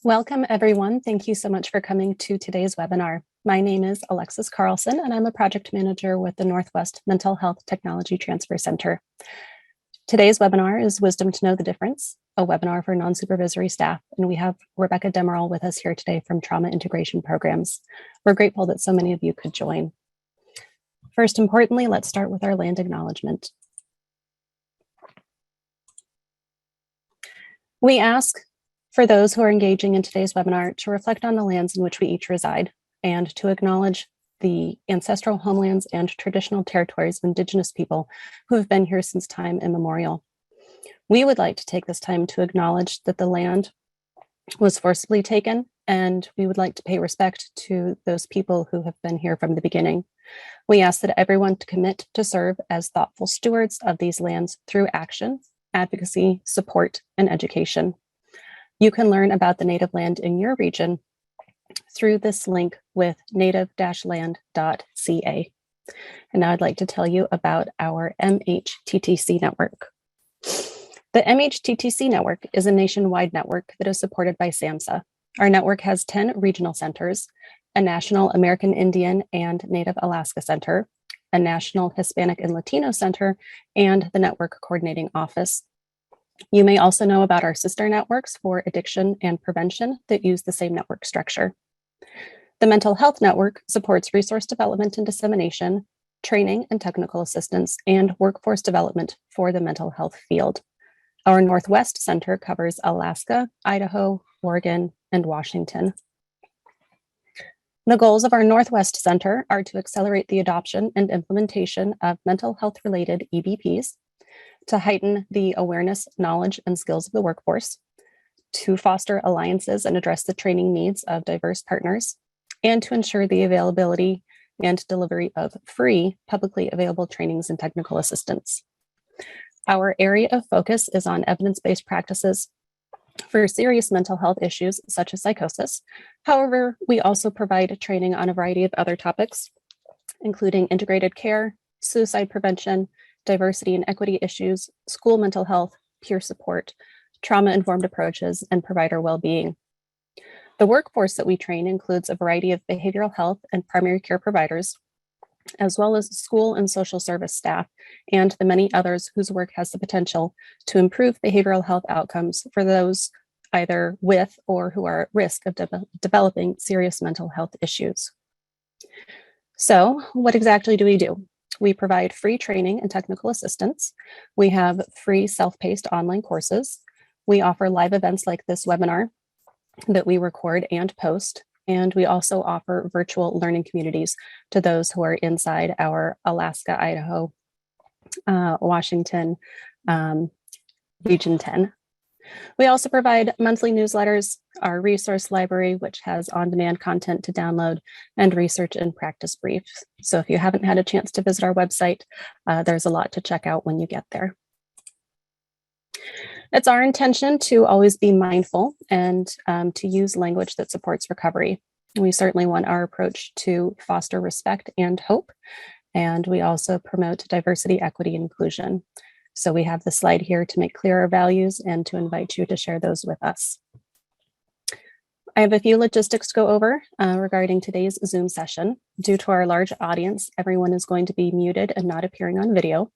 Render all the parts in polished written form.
Welcome, everyone. Thank you so much for coming to today's webinar. My name is Alexis Carlson, and I'm a project manager with the Northwest Mental Health Technology Transfer Center. Today's webinar is Wisdom to Know the Difference, a webinar for non-supervisory staff, and we have Rebecca Demerol with us here today from Trauma Integration Programs. We're grateful that so many of you could join. First, importantly, let's start with our land acknowledgement. We ask for those who are engaging in today's webinar to reflect on the lands in which we each reside and to acknowledge the ancestral homelands and traditional territories of Indigenous people who have been here since time immemorial. We would like to take this time to acknowledge that the land was forcibly taken, and we would like to pay respect to those people who have been here from the beginning. We ask that everyone to commit to serve as thoughtful stewards of these lands through action, advocacy, support, and education. You can learn about the native land in your region through this link with native-land.ca. And now I'd like to tell you about our MHTC Network. The MHTC Network is a nationwide network that is supported by SAMHSA. Our network has 10 regional centers, a national American Indian and Native Alaska Center, a national Hispanic and Latino Center, and the Network Coordinating Office. You may also know about our sister networks for addiction and prevention that use the same network structure. The Mental Health Network supports resource development and dissemination, training and technical assistance, and workforce development for the mental health field. Our Northwest Center covers Alaska, Idaho, Oregon, and Washington. The goals of our Northwest Center are to accelerate the adoption and implementation of mental health-related EBPs, to heighten the awareness, knowledge, and skills of the workforce, to foster alliances and address the training needs of diverse partners, and to ensure the availability and delivery of free, publicly available trainings and technical assistance. Our area of focus is on evidence-based practices for serious mental health issues such as psychosis. However, we also provide training on a variety of other topics, including integrated care, suicide prevention, diversity and equity issues, school mental health, peer support, trauma-informed approaches, and provider well-being. The workforce that we train includes a variety of behavioral health and primary care providers, as well as school and social service staff, and the many others whose work has the potential to improve behavioral health outcomes for those either with or who are at risk of developing serious mental health issues. So, what exactly do we do? We provide free training and technical assistance. We have free self-paced online courses. We offer live events like this webinar that we record and post. And we also offer virtual learning communities to those who are inside our Alaska, Idaho, Washington, Region 10. We also provide monthly newsletters, our resource library, which has on-demand content to download, and research and practice briefs. So if you haven't had a chance to visit our website, there's a lot to check out when you get there. It's our intention to always be mindful and to use language that supports recovery. We certainly want our approach to foster respect and hope, and we also promote diversity, equity, and inclusion. So we have the slide here to make clear our values and to invite you to share those with us. I have a few logistics to go over regarding today's Zoom session. Due to our large audience, everyone is going to be muted and not appearing on video.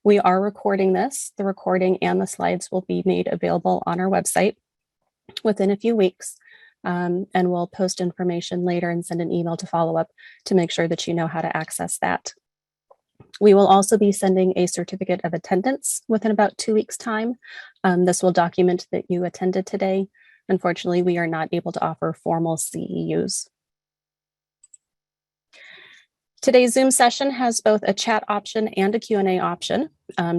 We are recording this. The recording and the slides will be made available on our website within a few weeks, and we'll post information later and send an email to follow up to make sure that you know how to access that. We will also be sending a certificate of attendance within about 2 weeks' time. This will document that you attended today. Unfortunately, we are not able to offer formal CEUs. Today's Zoom session has both a chat option and a Q&A option.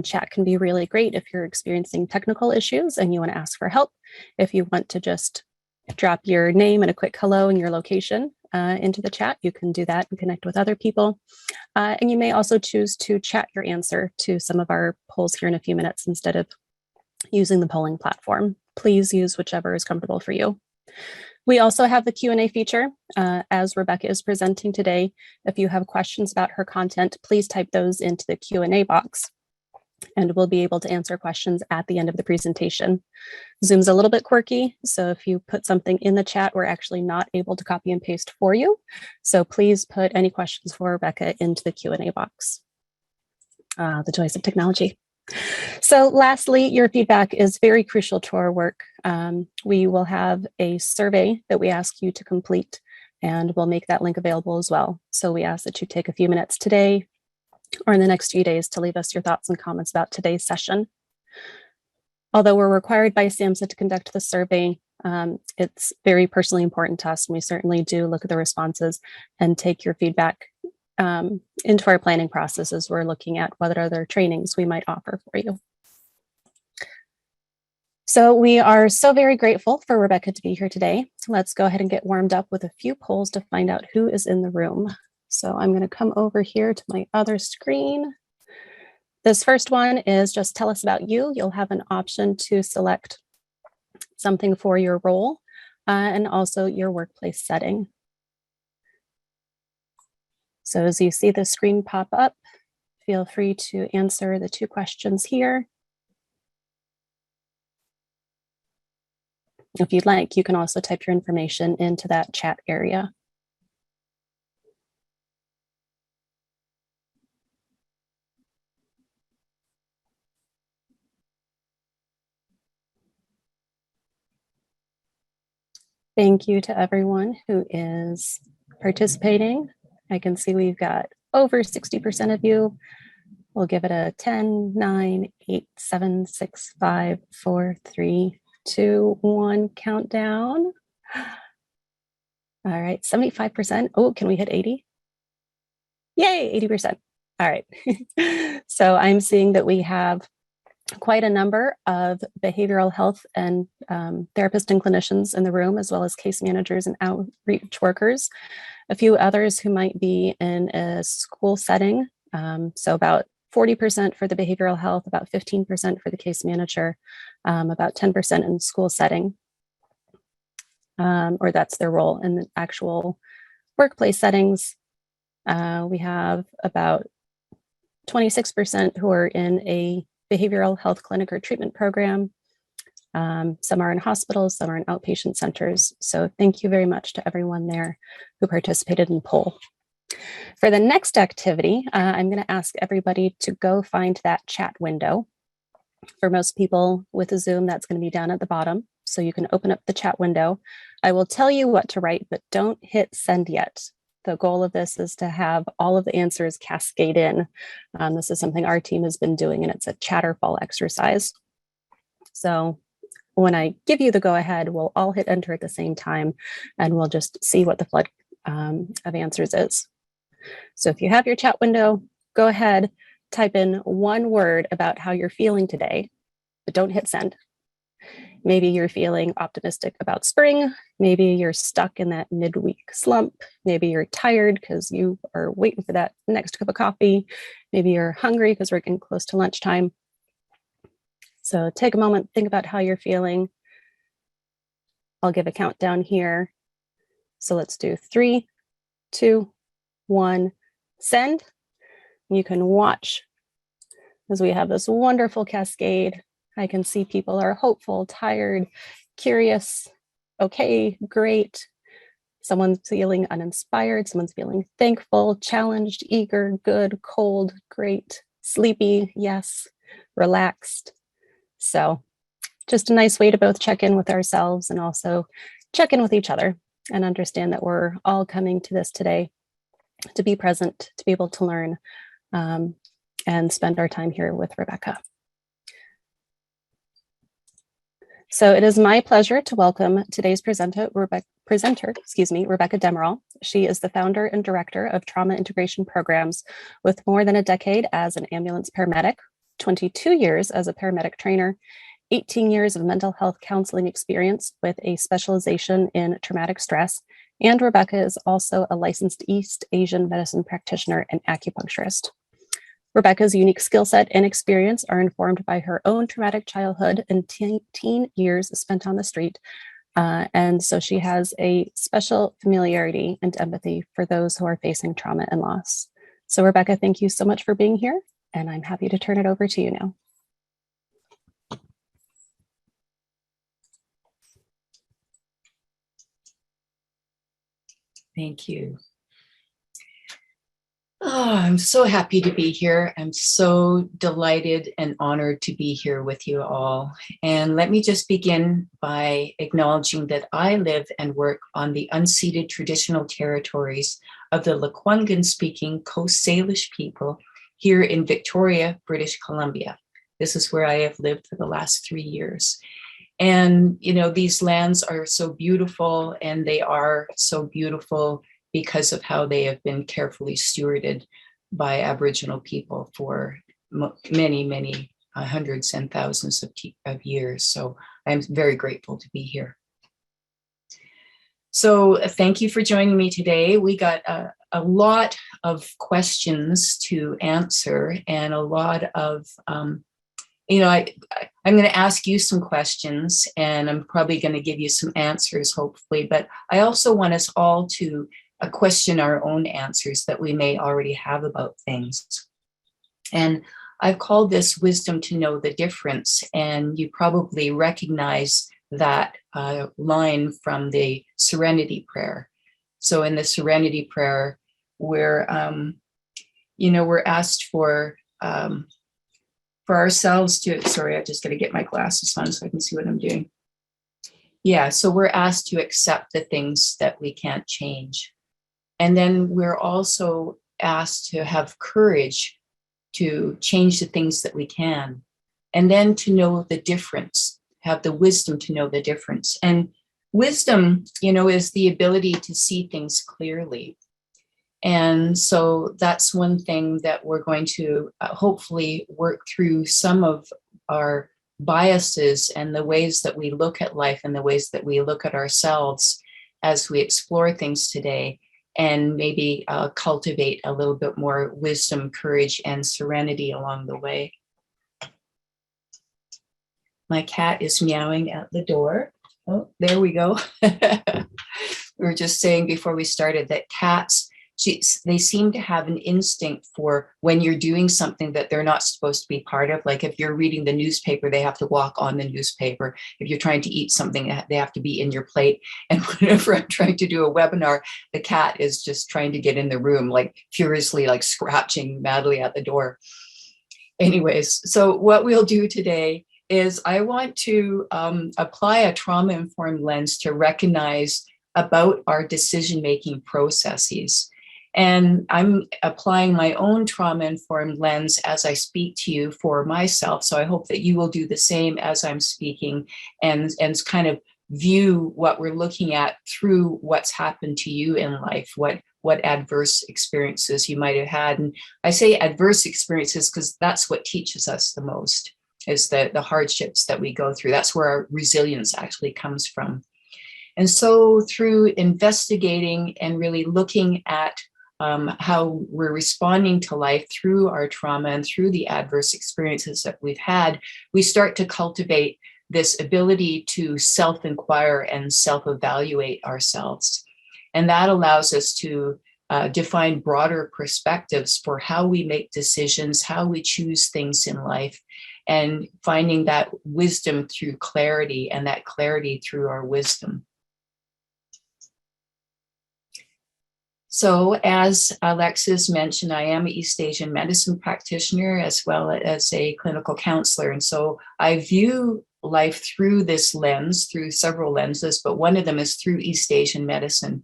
Chat can be really great if you're experiencing technical issues and you want to ask for help. If you want to just drop your name and a quick hello and your location into the chat, you can do that and connect with other people. And you may also choose to chat your answer to some of our polls here in a few minutes instead of using the polling platform. Please use whichever is comfortable for you. We also have the Q&A feature. As Rebecca is presenting today, if you have questions about her content, please type those into the Q&A box. and we'll be able to answer questions at the end of the presentation. Zoom's a little bit quirky, so if you put something in the chat, we're actually not able to copy and paste for you. So please put any questions for Rebecca into the Q&A box. The joys of technology. So lastly, your feedback is very crucial to our work. We will have a survey that we ask you to complete, and we'll make that link available as well. So we ask that you take a few minutes today or in the next few days to leave us your thoughts and comments about today's session. Although we're required by SAMHSA to conduct the survey, it's very personally important to us, and we certainly do look at the responses and take your feedback into our planning process as we're looking at what other trainings we might offer for you. So we are so very grateful for Rebecca to be here today. Let's go ahead and get warmed up with a few polls to find out who is in the room. So I'm going to come over here to my other screen. This first one is just tell us about you. You'll have an option to select something for your role and also your workplace setting. So as you see the screen pop up, feel free to answer the 2 questions here. If you'd like, you can also type your information into that chat area. Thank you to everyone who is participating. I can see we've got over 60% of you. We'll give it a 10, 9, 8, 7, 6, 5, 4, 3, 2, 1 countdown. All right, 75%. Oh, can we hit 80? Yay, 80%. All right. So I'm seeing that we have quite a number of behavioral health and therapists and clinicians in the room, as well as case managers and outreach workers. A few others who might be in a school setting. So about 40% for the behavioral health, about 15% for the case manager, about 10% in school setting, or that's their role in the actual workplace settings. We have about 26% who are in a behavioral health clinic or treatment program. Some are in hospitals, some are in outpatient centers. So thank you very much to everyone there who participated in the poll. For the next activity, I'm going to ask everybody to go find that chat window. For most people with a Zoom, that's going to be down at the bottom. So you can open up the chat window. I will tell you what to write, but don't hit send yet. The goal of this is to have all of the answers cascade in. This is something our team has been doing, and it's a chatterfall exercise. So when I give you the go ahead, we'll all hit enter at the same time, and we'll just see what the flood of answers is. So if you have your chat window, go ahead, type in one word about how you're feeling today, but don't hit send. Maybe you're feeling optimistic about spring. Maybe you're stuck in that midweek slump. Maybe you're tired because you are waiting for that next cup of coffee. Maybe you're hungry because we're getting close to lunchtime. So take a moment, think about how you're feeling. I'll give a countdown here. So let's do 3, 2, 1, send. You can watch as we have this wonderful cascade. I can see people are hopeful, tired, curious, okay, great. Someone's feeling uninspired, someone's feeling thankful, challenged, eager, good, cold, great, sleepy, yes, relaxed. So just a nice way to both check in with ourselves and also check in with each other and understand that we're all coming to this today to be present, to be able to learn and spend our time here with Rebecca. So it is my pleasure to welcome today's presenter, Rebecca Demerol. She is the founder and director of Trauma Integration Programs with more than a decade as an ambulance paramedic, 22 years as a paramedic trainer, 18 years of mental health counseling experience with a specialization in traumatic stress. And Rebecca is also a licensed East Asian medicine practitioner and acupuncturist. Rebecca's unique skill set and experience are informed by her own traumatic childhood and teen years spent on the street. And so she has a special familiarity and empathy for those who are facing trauma and loss. So Rebecca, thank you so much for being here. And I'm happy to turn it over to you now. Thank you. Oh, I'm so happy to be here. I'm so delighted and honored to be here with you all. And let me just begin by acknowledging that I live and work on the unceded traditional territories of the Lekwungen-speaking Coast Salish people here in Victoria, British Columbia. This is where I have lived for the last 3 years. And, you know, these lands are so beautiful, and they are so beautiful because of how they have been carefully stewarded by Aboriginal people for many, many hundreds and thousands of years. So I'm very grateful to be here. So thank you for joining me today. We got a lot of questions to answer, and a lot of, you know, I'm going to ask you some questions, and I'm probably going to give you some answers, hopefully. But I also want us all to question our own answers that we may already have about things. And I've called this wisdom to know the difference. And you probably recognize that line from the Serenity Prayer. So in the Serenity Prayer, we're asked for ourselves to, sorry, I just got to get my glasses on so I can see what I'm doing. Yeah, so we're asked to accept the things that we can't change. And then we're also asked to have courage to change the things that we can. And then to know the difference, have the wisdom to know the difference. And wisdom, you know, is the ability to see things clearly. And so that's one thing that we're going to hopefully work through some of our biases and the ways that we look at life and the ways that we look at ourselves as we explore things today, and maybe cultivate a little bit more wisdom, courage, and serenity along the way. My cat is meowing at the door. Oh, there we go. We were just saying before we started that cats, they seem to have an instinct for when you're doing something that they're not supposed to be part of. Like if you're reading the newspaper, they have to walk on the newspaper. If you're trying to eat something, they have to be in your plate. And whenever I'm trying to do a webinar, the cat is just trying to get in the room, like furiously, like scratching madly at the door. Anyways, so what we'll do today is I want to apply a trauma-informed lens to recognize about our decision-making processes. And I'm applying my own trauma-informed lens as I speak to you for myself. So I hope that you will do the same as I'm speaking, and kind of view what we're looking at through what's happened to you in life, what adverse experiences you might have had. And I say adverse experiences because that's what teaches us the most, is the hardships that we go through. That's where our resilience actually comes from. And so through investigating and really looking at how we're responding to life through our trauma and through the adverse experiences that we've had, we start to cultivate this ability to self-inquire and self-evaluate ourselves. And that allows us to define broader perspectives for how we make decisions, how we choose things in life, and finding that wisdom through clarity, and that clarity through our wisdom. So as Alexis mentioned, I am an East Asian medicine practitioner as well as a clinical counselor. And so I view life through this lens, through several lenses, but one of them is through East Asian medicine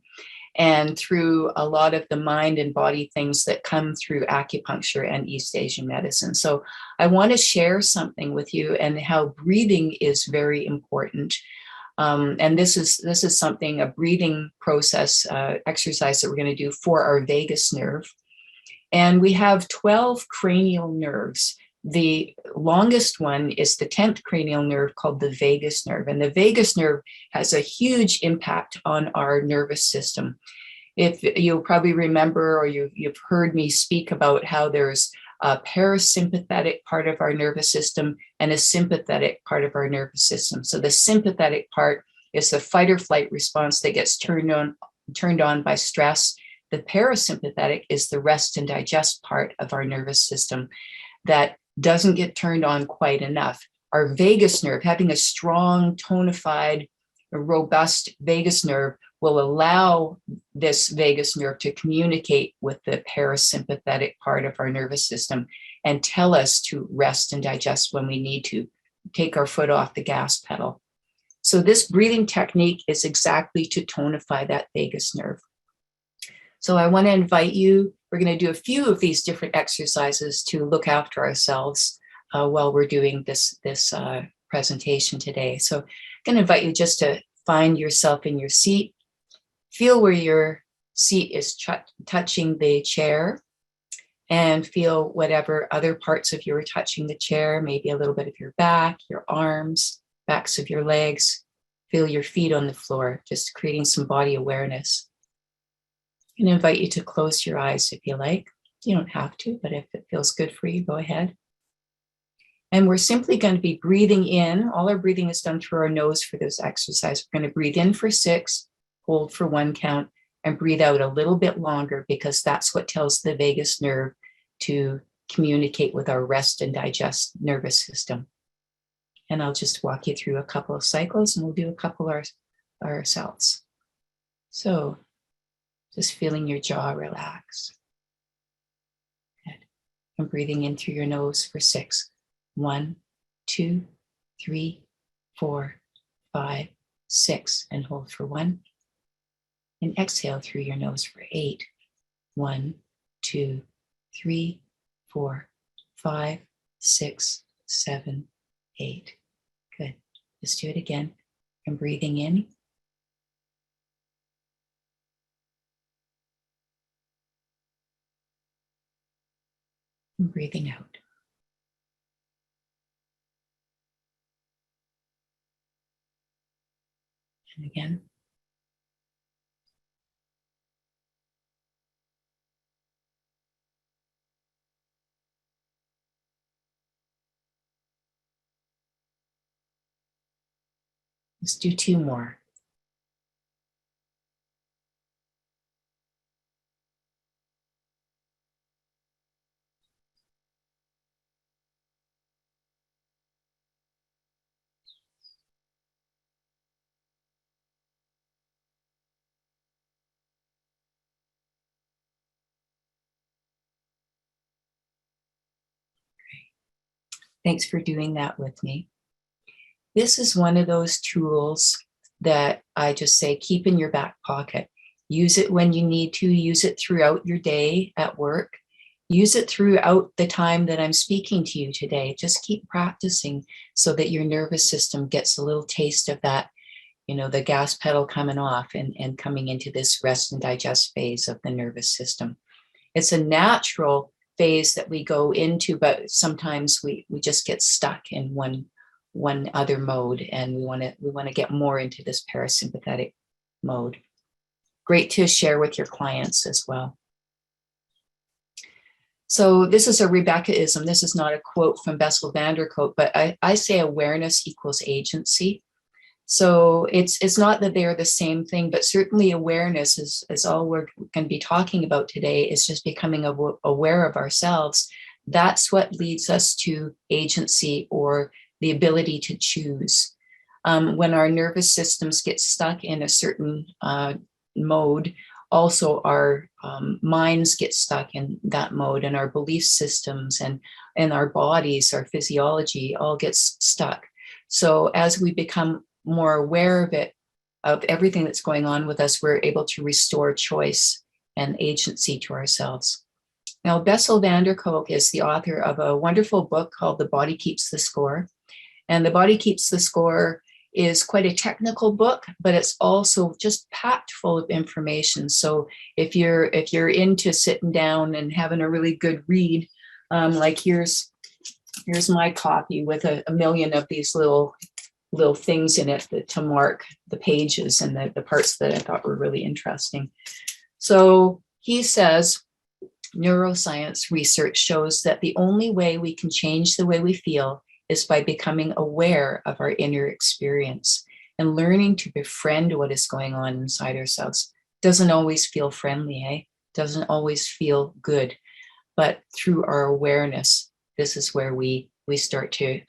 and through a lot of the mind and body things that come through acupuncture and East Asian medicine. So I want to share something with you, and how breathing is very important. And this is something, a breathing process exercise that we're going to do for our vagus nerve. And we have 12 cranial nerves. The longest one is the 10th cranial nerve, called the vagus nerve. And the vagus nerve has a huge impact on our nervous system. If you'll probably remember, or you've heard me speak about how there's a parasympathetic part of our nervous system and a sympathetic part of our nervous system. So the sympathetic part is the fight or flight response that gets turned on by stress. The parasympathetic is the rest and digest part of our nervous system. that doesn't get turned on quite enough. Our vagus nerve, having a strong, tonified, robust vagus nerve will allow this vagus nerve to communicate with the parasympathetic part of our nervous system and tell us to rest and digest when we need to, take our foot off the gas pedal. So this breathing technique is exactly to tonify that vagus nerve. So I want to invite you, we're going to do a few of these different exercises to look after ourselves while we're doing this presentation today. So I'm going to invite you just to find yourself in your seat. Feel where your seat is touching the chair, and feel whatever other parts of you are touching the chair, maybe a little bit of your back, your arms, backs of your legs. Feel your feet on the floor, just creating some body awareness. I'm going to invite you to close your eyes if you like. You don't have to, but if it feels good for you, go ahead. And we're simply going to be breathing in. All our breathing is done through our nose for this exercise. We're going to breathe in for 6, hold for 1 count, and breathe out a little bit longer, because that's what tells the vagus nerve to communicate with our rest and digest nervous system. And I'll just walk you through a couple of cycles, and we'll do a couple ourselves. So just feeling your jaw relax. Good. And breathing in through your nose for 6. 1, 2, 3, 4, 5, 6, and hold for 1. And exhale through your nose for 8. 1, 2, 3, 4, 5, 6, 7, 8. Good. Let's do it again. And breathing in. And breathing out. And again. Let's do 2 more. Thanks for doing that with me. This is one of those tools that I just say, keep in your back pocket. Use it when you need to, use it throughout your day at work, use it throughout the time that I'm speaking to you today. Just keep practicing so that your nervous system gets a little taste of that, the gas pedal coming off and coming into this rest and digest phase of the nervous system. It's a natural phase that we go into, but sometimes we just get stuck in one other mode, and we want to get more into this parasympathetic mode. Great to share with your clients as well. So this is a Rebecca-ism. This is not a quote from Bessel van der Kolk, but I say awareness equals agency. So it's not that they're the same thing, but certainly awareness is all we're going to be talking about today, is just becoming aware of ourselves. That's what leads us to agency, or the ability to choose. When our nervous systems get stuck in a certain mode, also our minds get stuck in that mode, and our belief systems and our bodies, our physiology all gets stuck. So as we become more aware of everything that's going on with us, we're able to restore choice and agency to ourselves. Now, Bessel van der Kolk is the author of a wonderful book called The Body Keeps the Score. And The Body Keeps the Score is quite a technical book, but it's also just packed full of information. So if you're into sitting down and having a really good read, like here's my copy with a million of these little things in it to mark the pages and the parts that I thought were really interesting. So he says, neuroscience research shows that the only way we can change the way we feel is by becoming aware of our inner experience and learning to befriend what is going on inside ourselves. Doesn't always feel friendly, Doesn't always feel good. But through our awareness, this is where we start to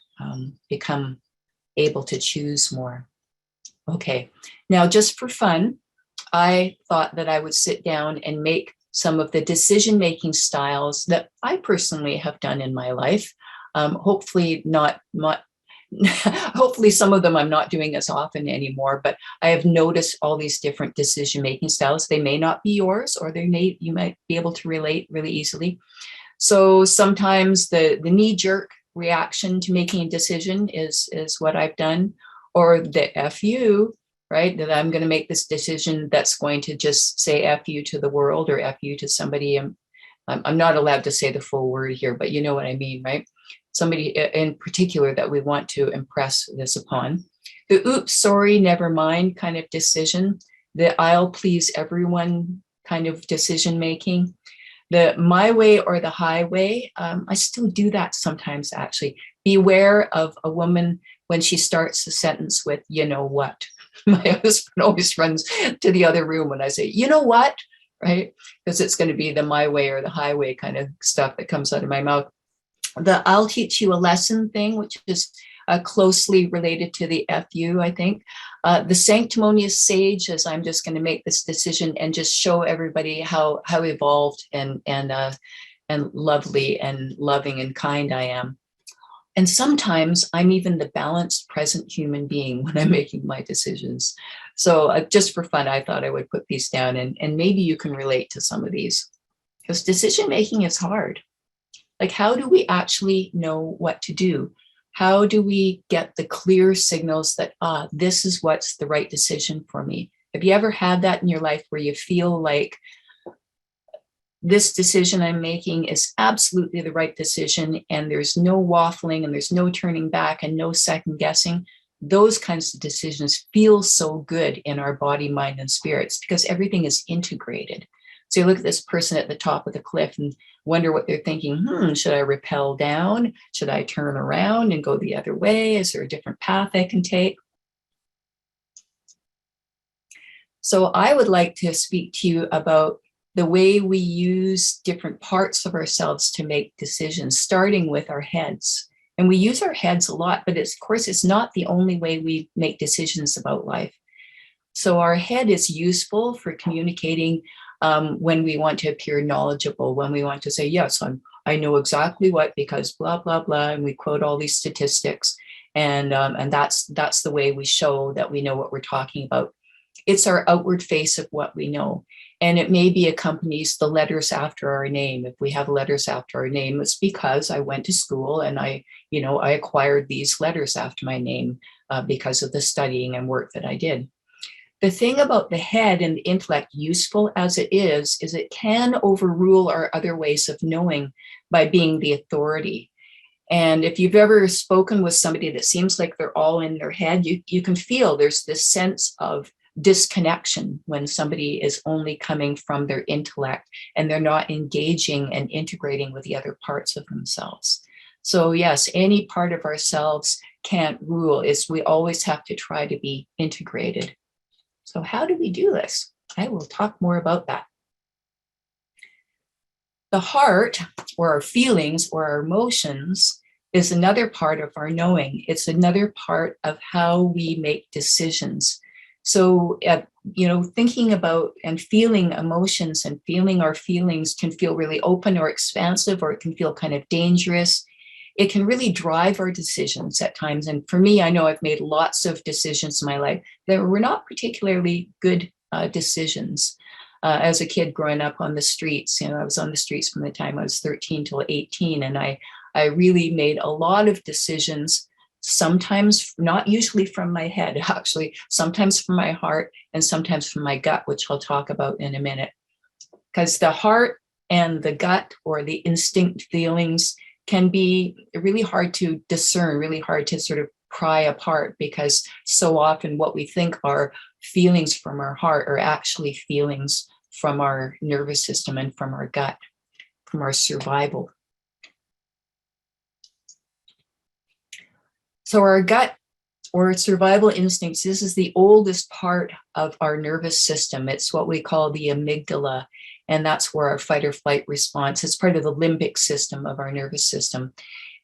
become able to choose more. Okay, now just for fun, I thought that I would sit down and make some of the decision-making styles that I personally have done in my life. Hopefully hopefully some of them I'm not doing as often anymore, but I have noticed all these different decision-making styles. They may not be yours, or you might be able to relate really easily. So sometimes the knee-jerk reaction to making a decision is what I've done, or the FU, right? That I'm going to make this decision that's going to just say F you to the world or F you to somebody. I'm not allowed to say the full word here, but you know what I mean, right? Somebody in particular that we want to impress this upon. The oops, sorry, never mind kind of decision. The I'll please everyone kind of decision making. The my way or the highway. I still do that sometimes, actually. Beware of a woman when she starts a sentence with, you know what? My husband always runs to the other room when I say, you know what? Right? Because it's going to be the my way or the highway kind of stuff that comes out of my mouth. The I'll teach you a lesson thing, which is closely related to the FU, I think. The sanctimonious sage, as I'm just going to make this decision and just show everybody how evolved and lovely and loving and kind I am. And sometimes I'm even the balanced, present human being when I'm making my decisions. So just for fun, I thought I would put these down, and maybe you can relate to some of these, because decision making is hard. Like, how do we actually know what to do? How do we get the clear signals that, this is what's the right decision for me? Have you ever had that in your life where you feel like this decision I'm making is absolutely the right decision, and there's no waffling and there's no turning back and no second guessing? Those kinds of decisions feel so good in our body, mind, and spirits because everything is integrated. So you look at this person at the top of the cliff and wonder what they're thinking. Should I rappel down? Should I turn around and go the other way? Is there a different path I can take? So I would like to speak to you about the way we use different parts of ourselves to make decisions, starting with our heads. And we use our heads a lot, but of course, it's not the only way we make decisions about life. So our head is useful for communicating when we want to appear knowledgeable, when we want to say, yes, I know exactly what, because blah, blah, blah, and we quote all these statistics. And that's the way we show that we know what we're talking about. It's our outward face of what we know. And it maybe accompanies the letters after our name. If we have letters after our name, it's because I went to school and I acquired these letters after my name because of the studying and work that I did. The thing about the head and the intellect, useful as it is it can overrule our other ways of knowing by being the authority. And if you've ever spoken with somebody that seems like they're all in their head, you can feel there's this sense of disconnection when somebody is only coming from their intellect and they're not engaging and integrating with the other parts of themselves. So yes, any part of ourselves can't rule. We always have to try to be integrated. So how do we do this? I will talk more about that. The heart, or our feelings, or our emotions, is another part of our knowing. It's another part of how we make decisions. So, thinking about and feeling emotions and feeling our feelings can feel really open or expansive, or it can feel kind of dangerous. It can really drive our decisions at times. And for me, I know I've made lots of decisions in my life that were not particularly good decisions. As a kid growing up on the streets, I was on the streets from the time I was 13 till 18, and I really made a lot of decisions, sometimes not usually from my head, actually, sometimes from my heart and sometimes from my gut, which I'll talk about in a minute. Because the heart and the gut, or the instinct feelings, can be really hard to discern, really hard to sort of pry apart, because so often what we think are feelings from our heart are actually feelings from our nervous system and from our gut, from our survival. So our gut, or survival instincts, this is the oldest part of our nervous system. It's what we call the amygdala. And that's where our fight or flight response is part of the limbic system of our nervous system.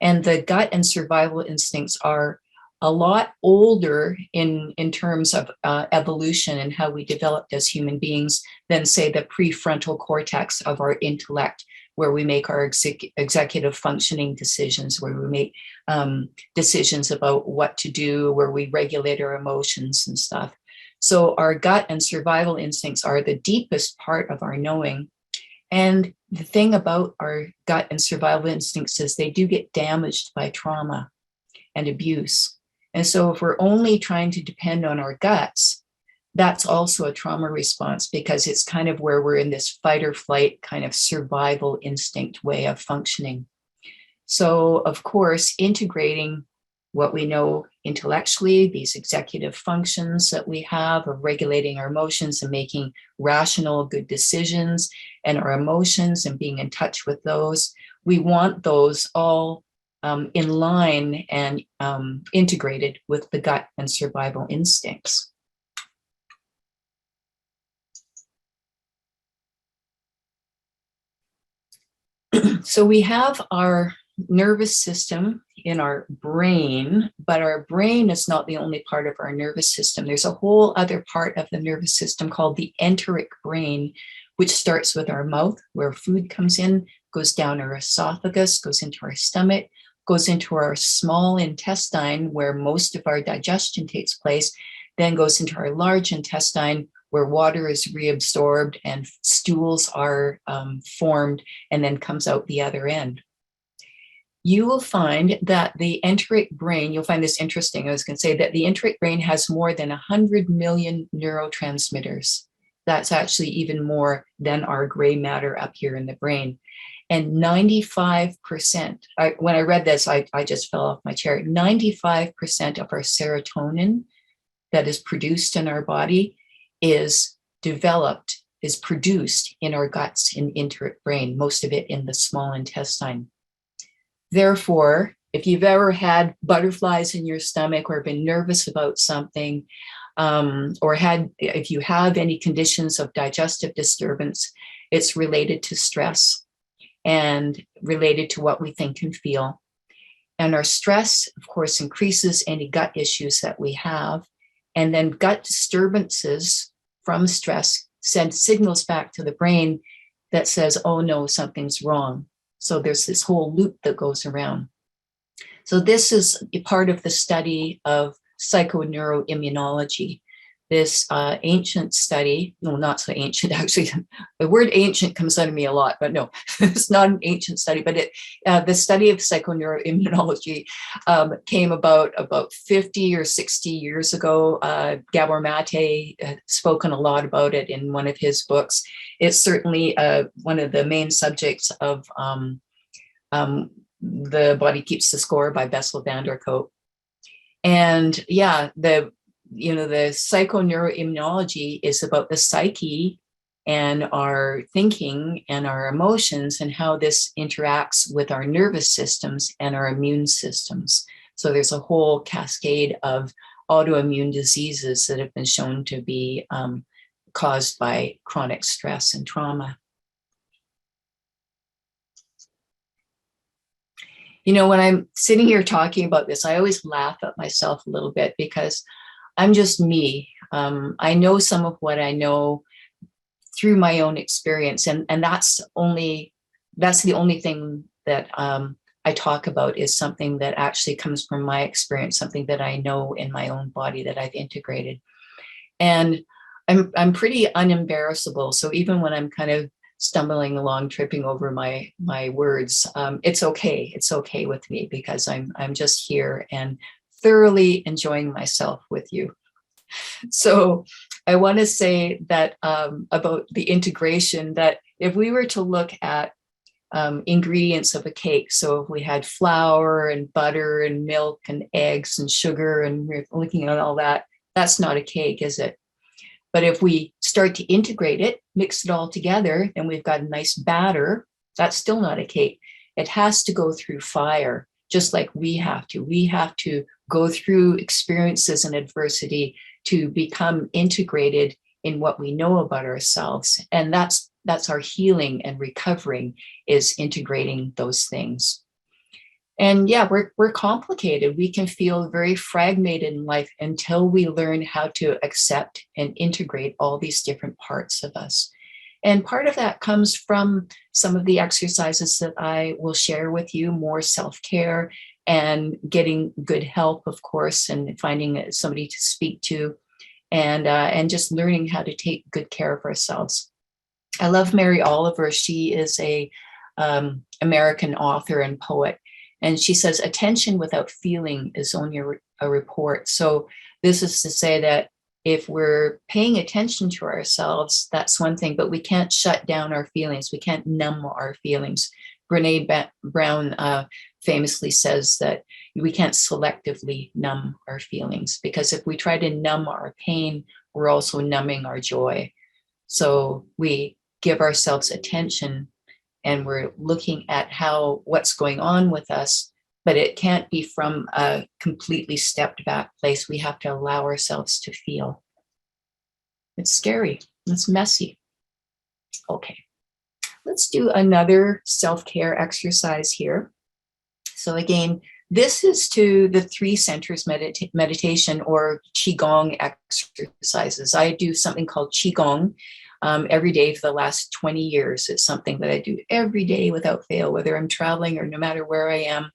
And the gut and survival instincts are a lot older in terms of evolution and how we developed as human beings than, say, the prefrontal cortex of our intellect, where we make our executive functioning decisions, where we make decisions about what to do, where we regulate our emotions and stuff. So our gut and survival instincts are the deepest part of our knowing. And the thing about our gut and survival instincts is they do get damaged by trauma and abuse. And so if we're only trying to depend on our guts, that's also a trauma response, because it's kind of where we're in this fight or flight kind of survival instinct way of functioning. So, of course, integrating what we know intellectually, these executive functions that we have of regulating our emotions and making rational, good decisions, and our emotions and being in touch with those, we want those all in line and integrated with the gut and survival instincts. So we have our nervous system in our brain, but our brain is not the only part of our nervous system. There's a whole other part of the nervous system called the enteric brain, which starts with our mouth, where food comes in, goes down our esophagus, goes into our stomach, goes into our small intestine, where most of our digestion takes place, then goes into our large intestine, where water is reabsorbed and stools are formed, and then comes out the other end. You will find that the enteric brain, you'll find this interesting, I was going to say that the enteric brain has more than 100 million neurotransmitters. That's actually even more than our gray matter up here in the brain. And 95%, when I read this, I just fell off my chair. 95% of our serotonin that is produced in our body is produced in our guts, in enteric brain, most of it in the small intestine. Therefore, if you've ever had butterflies in your stomach or been nervous about something, if you have any conditions of digestive disturbance, it's related to stress and related to what we think and feel. And our stress, of course, increases any gut issues that we have. And then gut disturbances from stress send signals back to the brain that says, oh no, something's wrong. So there's this whole loop that goes around. So this is a part of the study of psycho-neuro-immunology. This ancient study, no, not so ancient, actually. The word ancient comes out of me a lot, but no, it's not an ancient study. But the study of psycho-neuro-immunology came about 50 or 60 years ago. Gabor Mate had spoken a lot about it in one of his books. It's certainly one of the main subjects of The Body Keeps the Score by Bessel van der Kolk. And yeah, the psycho-neuroimmunology is about the psyche and our thinking and our emotions and how this interacts with our nervous systems and our immune systems. So there's a whole cascade of autoimmune diseases that have been shown to be caused by chronic stress and trauma. You know, when I'm sitting here talking about this, I always laugh at myself a little bit because I'm just me. I know some of what I know through my own experience, and that's the only thing that I talk about is something that actually comes from my experience, something that I know in my own body that I've integrated. And I'm pretty unembarrassable. So even when I'm kind of stumbling along, tripping over my words, it's okay. It's okay with me because I'm just here and thoroughly enjoying myself with you. So I want to say that about the integration, that if we were to look at ingredients of a cake, so if we had flour and butter and milk and eggs and sugar and we're looking at all that, that's not a cake, is it? But if we start to integrate it, mix it all together, and we've got a nice batter, that's still not a cake. It has to go through fire, just like we have to. We have to go through experiences and adversity to become integrated in what we know about ourselves. And that's that's our healing and recovering, is integrating those things. And yeah, we're complicated. We can feel very fragmented in life until we learn how to accept and integrate all these different parts of us. And part of that comes from some of the exercises that I will share with you, more self-care and getting good help, of course, and finding somebody to speak to, and just learning how to take good care of ourselves. I love Mary Oliver. She is a American author and poet. And she says, attention without feeling is only a report. So this is to say that if we're paying attention to ourselves, that's one thing, but we can't shut down our feelings. We can't numb our feelings. Brene Brown famously says that we can't selectively numb our feelings, because if we try to numb our pain, we're also numbing our joy. So we give ourselves attention and we're looking at what's going on with us, but it can't be from a completely stepped back place. We have to allow ourselves to feel. It's scary. It's messy. Okay, let's do another self-care exercise here. So again, this is to the 3 centers meditation or Qigong exercises. I do something called Qigong every day for the last 20 years. It's something that I do every day without fail, whether I'm traveling or no matter where I am.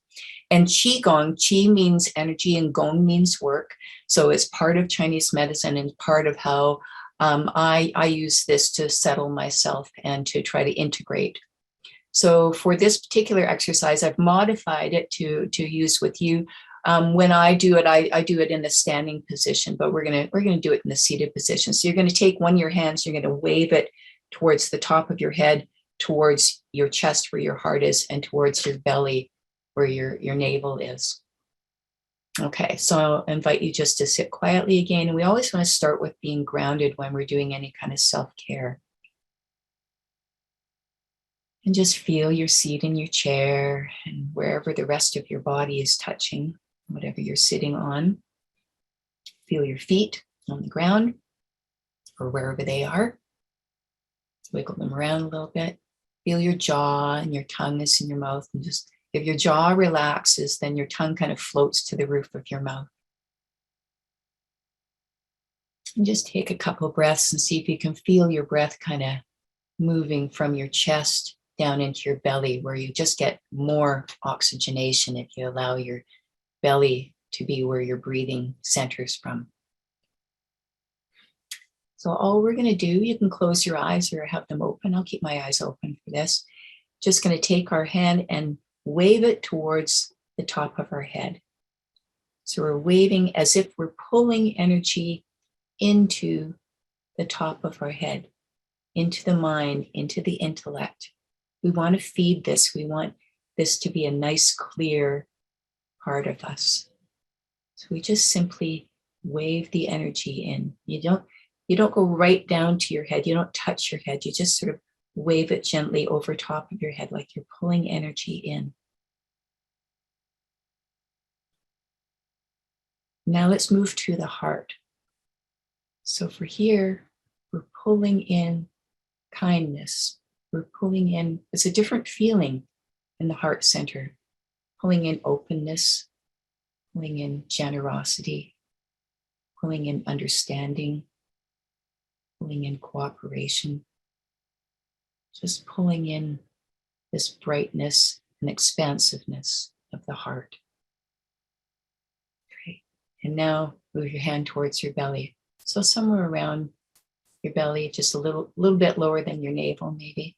And Qigong, Qi means energy and Gong means work. So it's part of Chinese medicine and part of how I use this to settle myself and to try to integrate. So for this particular exercise, I've modified it to use with you. When I do it, I do it in the standing position, but we're gonna do it in the seated position. So you're gonna take one of your hands, you're gonna wave it towards the top of your head, towards your chest where your heart is, and towards your belly where your navel is. Okay, so I'll invite you just to sit quietly again. And we always want to start with being grounded when we're doing any kind of self-care. And just feel your seat in your chair and wherever the rest of your body is touching, whatever you're sitting on. Feel your feet on the ground or wherever they are. Wiggle them around a little bit. Feel your jaw, and your tongue is in your mouth. And just, if your jaw relaxes, then your tongue kind of floats to the roof of your mouth. And just take a couple breaths and see if you can feel your breath kind of moving from your chest down into your belly, where you just get more oxygenation if you allow your belly to be where your breathing centers from. So all we're going to do, you can close your eyes or have them open. I'll keep my eyes open for this. Just going to take our hand and wave it towards the top of our head. So we're waving as if we're pulling energy into the top of our head, into the mind, into the intellect. We want to feed this. We want this to be a nice, clear part of us. So we just simply wave the energy in. You don't go right down to your head. You don't touch your head. You just sort of wave it gently over top of your head, like you're pulling energy in. Now let's move to the heart. So for here, we're pulling in kindness. We're pulling in, it's a different feeling in the heart center. Pulling in openness, pulling in generosity, pulling in understanding, pulling in cooperation. Just pulling in this brightness and expansiveness of the heart. Great. And now move your hand towards your belly. So somewhere around your belly, just a little bit lower than your navel, maybe.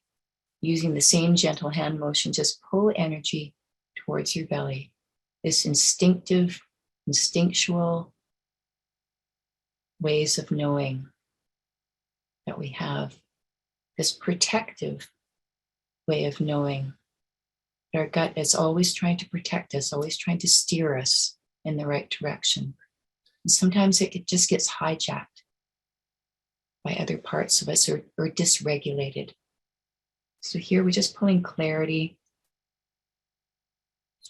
Using the same gentle hand motion, just pull energy towards your belly. This instinctive, instinctual ways of knowing that we have. This protective way of knowing. Our gut is always trying to protect us, always trying to steer us in the right direction. And sometimes it just gets hijacked by other parts of us or dysregulated. So here we're just pulling clarity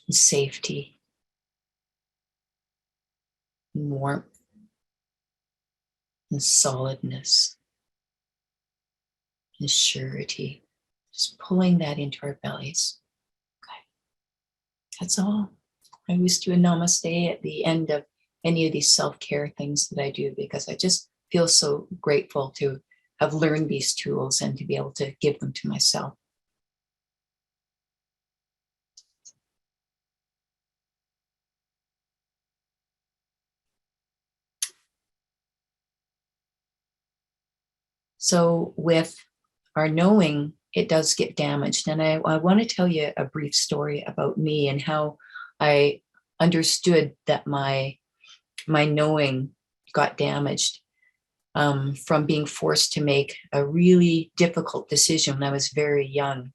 and safety and warmth and solidness and surety. Just pulling that into our bellies. Okay. That's all. I always do a namaste at the end of any of these self-care things that I do, because I just feel so grateful to have learned these tools and to be able to give them to myself. So with our knowing, it does get damaged. And I want to tell you a brief story about me and how I understood that my knowing got damaged from being forced to make a really difficult decision when I was very young.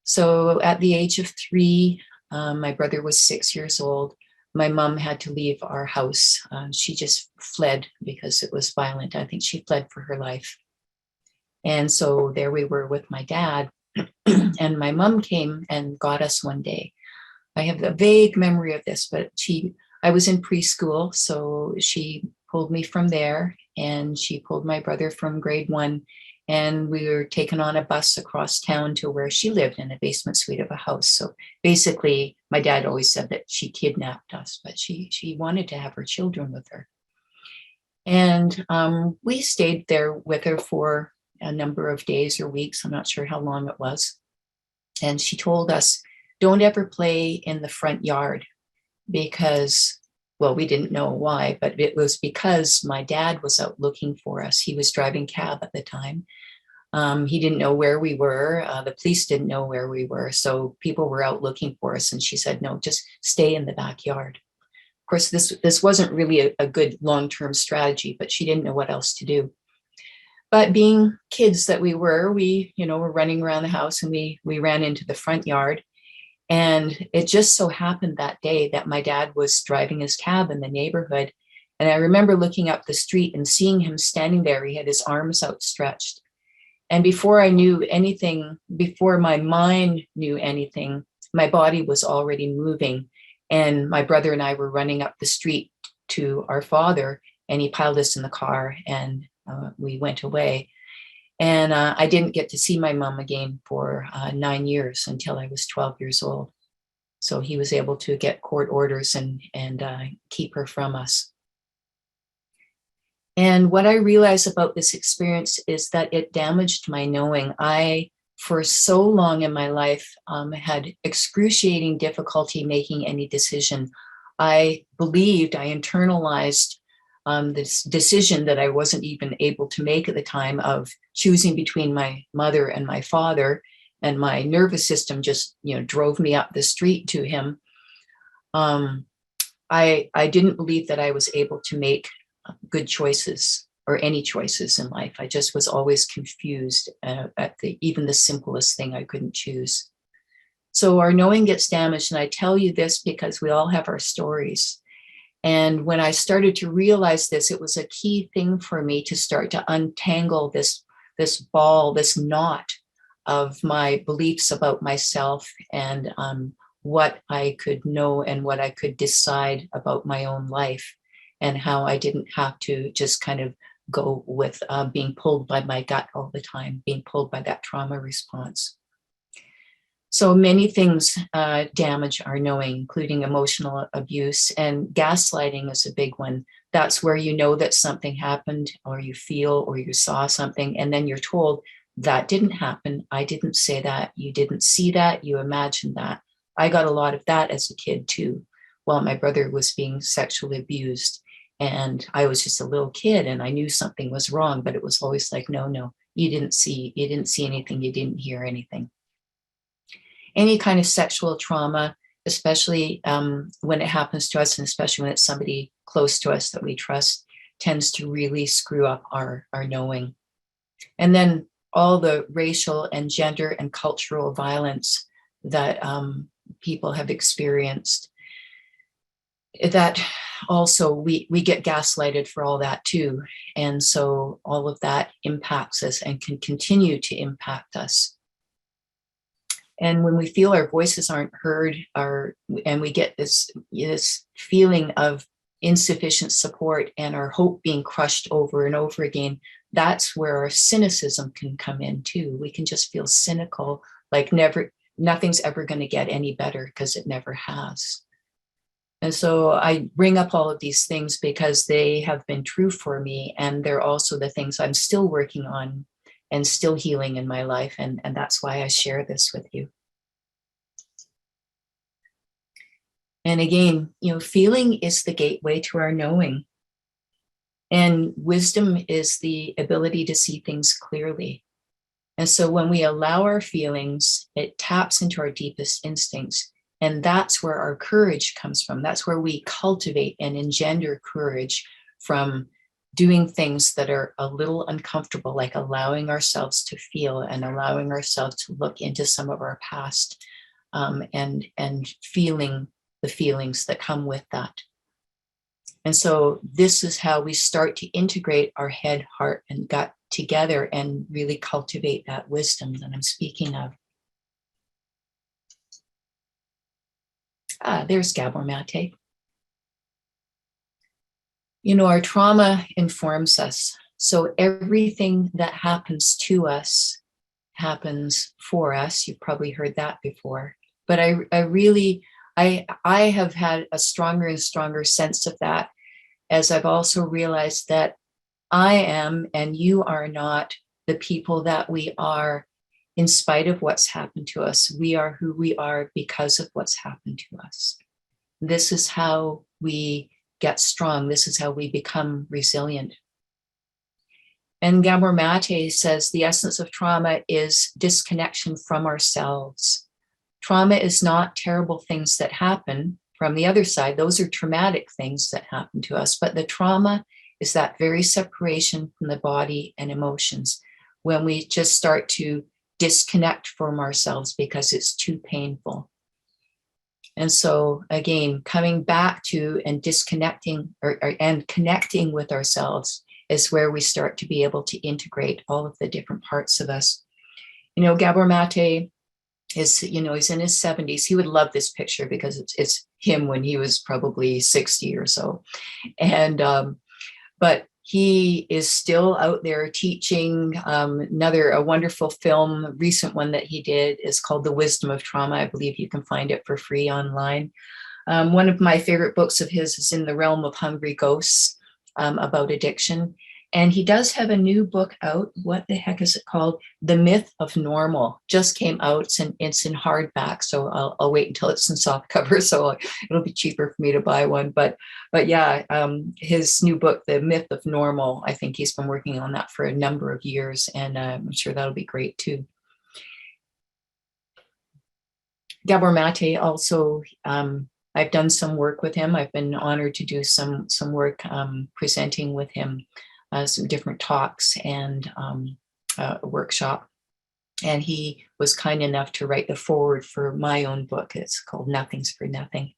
So at the age of 3, my brother was 6 years old. My mom had to leave our house. She just fled because it was violent. I think she fled for her life. And so there we were with my dad, and my mom came and got us one day. I have a vague memory of this, but I was in preschool, so she pulled me from there, and she pulled my brother from grade 1, and we were taken on a bus across town to where she lived in a basement suite of a house. So basically, my dad always said that she kidnapped us, but she wanted to have her children with her. And we stayed there with her for a number of days or weeks. I'm not sure how long it was. And she told us, don't ever play in the front yard because, well, we didn't know why, but it was because my dad was out looking for us. He was driving cab at the time. He didn't know where we were. The police didn't know where we were. So people were out looking for us. And she said, no, just stay in the backyard. Of course, this wasn't really a good long-term strategy, but she didn't know what else to do. But being kids that we were running around the house, and we ran into the front yard. And it just so happened that day that my dad was driving his cab in the neighborhood. And I remember looking up the street and seeing him standing there. He had his arms outstretched. And before I knew anything, before my mind knew anything, my body was already moving. And my brother and I were running up the street to our father, and he piled us in the car, and we went away. And I didn't get to see my mom again for 9 years until I was 12 years old. So he was able to get court orders and keep her from us. And what I realized about this experience is that it damaged my knowing. I, for so long in my life, had excruciating difficulty making any decision. I believed, I internalized this decision that I wasn't even able to make at the time of choosing between my mother and my father, and my nervous system just, drove me up the street to him. I didn't believe that I was able to make good choices or any choices in life. I just was always confused at even the simplest thing I couldn't choose. So our knowing gets damaged, and I tell you this because we all have our stories. And when I started to realize this, it was a key thing for me to start to untangle this ball, this knot of my beliefs about myself, and what I could know and what I could decide about my own life, and how I didn't have to just kind of go with being pulled by my gut all the time, being pulled by that trauma response. So many things damage our knowing, including emotional abuse, and gaslighting is a big one. That's where you know that something happened, or you feel, or you saw something, and then you're told that didn't happen. I didn't say that. You didn't see that. You imagined that. I got a lot of that as a kid too, while my brother was being sexually abused. And I was just a little kid, and I knew something was wrong, but it was always like, no, you didn't see anything. You didn't hear anything. Any kind of sexual trauma, especially when it happens to us, and especially when it's somebody close to us that we trust, tends to really screw up our knowing. And then all the racial and gender and cultural violence that people have experienced, that also we get gaslighted for all that too. And so all of that impacts us and can continue to impact us. And when we feel our voices aren't heard, and we get this feeling of insufficient support and our hope being crushed over and over again, that's where our cynicism can come in too. We can just feel cynical, like nothing's ever going to get any better because it never has. And so I bring up all of these things because they have been true for me. And they're also the things I'm still working on and still healing in my life. And that's why I share this with you. And again, feeling is the gateway to our knowing. And wisdom is the ability to see things clearly. And so when we allow our feelings, it taps into our deepest instincts. And that's where our courage comes from. That's where we cultivate and engender courage from doing things that are a little uncomfortable, like allowing ourselves to feel and allowing ourselves to look into some of our past, and feeling the feelings that come with that. And so this is how we start to integrate our head, heart, and gut together and really cultivate that wisdom that I'm speaking of. There's Gabor Mate. Our trauma informs us. So everything that happens to us happens for us. You've probably heard that before. But I have had a stronger and stronger sense of that as I've also realized that I am and you are not the people that we are in spite of what's happened to us. We are who we are because of what's happened to us. This is how we get strong. This is how we become resilient. And Gabor Mate says the essence of trauma is disconnection from ourselves. Trauma is not terrible things that happen from the other side. Those are traumatic things that happen to us. But the trauma is that very separation from the body and emotions, when we just start to disconnect from ourselves because it's too painful. And so again, coming back to and disconnecting and connecting with ourselves is where we start to be able to integrate all of the different parts of us. Gabor Mate is, he's in his 70s. He would love this picture because it's him when he was probably 60 or so. And, but he is still out there teaching. A wonderful film, a recent one that he did is called The Wisdom of Trauma. I believe you can find it for free online. One of my favorite books of his is In the Realm of Hungry Ghosts, about addiction. And he does have a new book out. What the heck is it called? The Myth of Normal. Just came out. It's in hardback, so I'll wait until it's in softcover, so it'll be cheaper for me to buy one. But yeah, his new book, The Myth of Normal, I think he's been working on that for a number of years, and I'm sure that'll be great too. Gabor Mate also, I've done some work with him. I've been honored to do some work presenting with him. Some different talks and a workshop. And he was kind enough to write the foreword for my own book. It's called Nothing's for Nothing.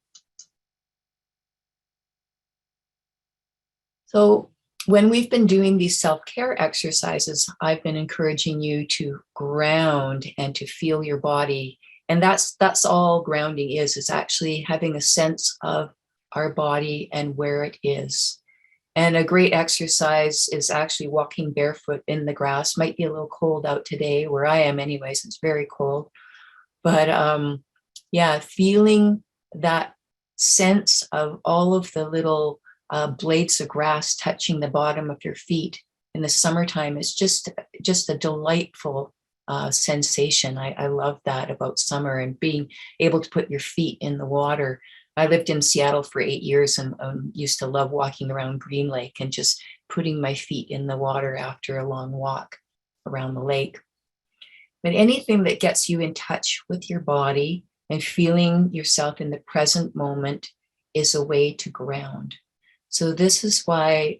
So when we've been doing these self-care exercises, I've been encouraging you to ground and to feel your body. And that's all grounding is actually having a sense of our body and where it is. And a great exercise is actually walking barefoot in the grass. Might be a little cold out today, where I am anyways, it's very cold. But yeah, feeling that sense of all of the little blades of grass touching the bottom of your feet in the summertime is just a delightful sensation. I love that about summer and being able to put your feet in the water. I lived in Seattle for 8 years and used to love walking around Green Lake and just putting my feet in the water after a long walk around the lake. But anything that gets you in touch with your body and feeling yourself in the present moment is a way to ground. So this is why,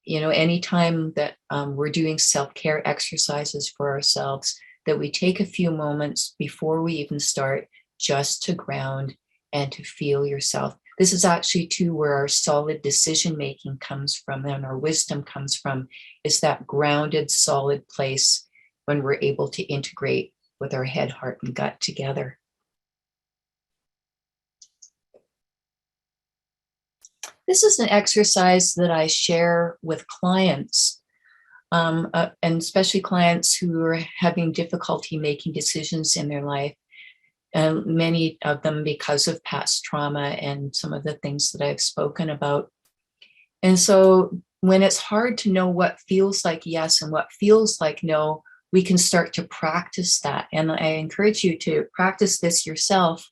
anytime that we're doing self-care exercises for ourselves, that we take a few moments before we even start just to ground and to feel yourself. This is actually too where our solid decision making comes from and our wisdom comes from, is that grounded, solid place when we're able to integrate with our head, heart, and gut together. This is an exercise that I share with clients and especially clients who are having difficulty making decisions in their life. Many of them because of past trauma and some of the things that I've spoken about. And so when it's hard to know what feels like yes and what feels like no, we can start to practice that. And I encourage you to practice this yourself.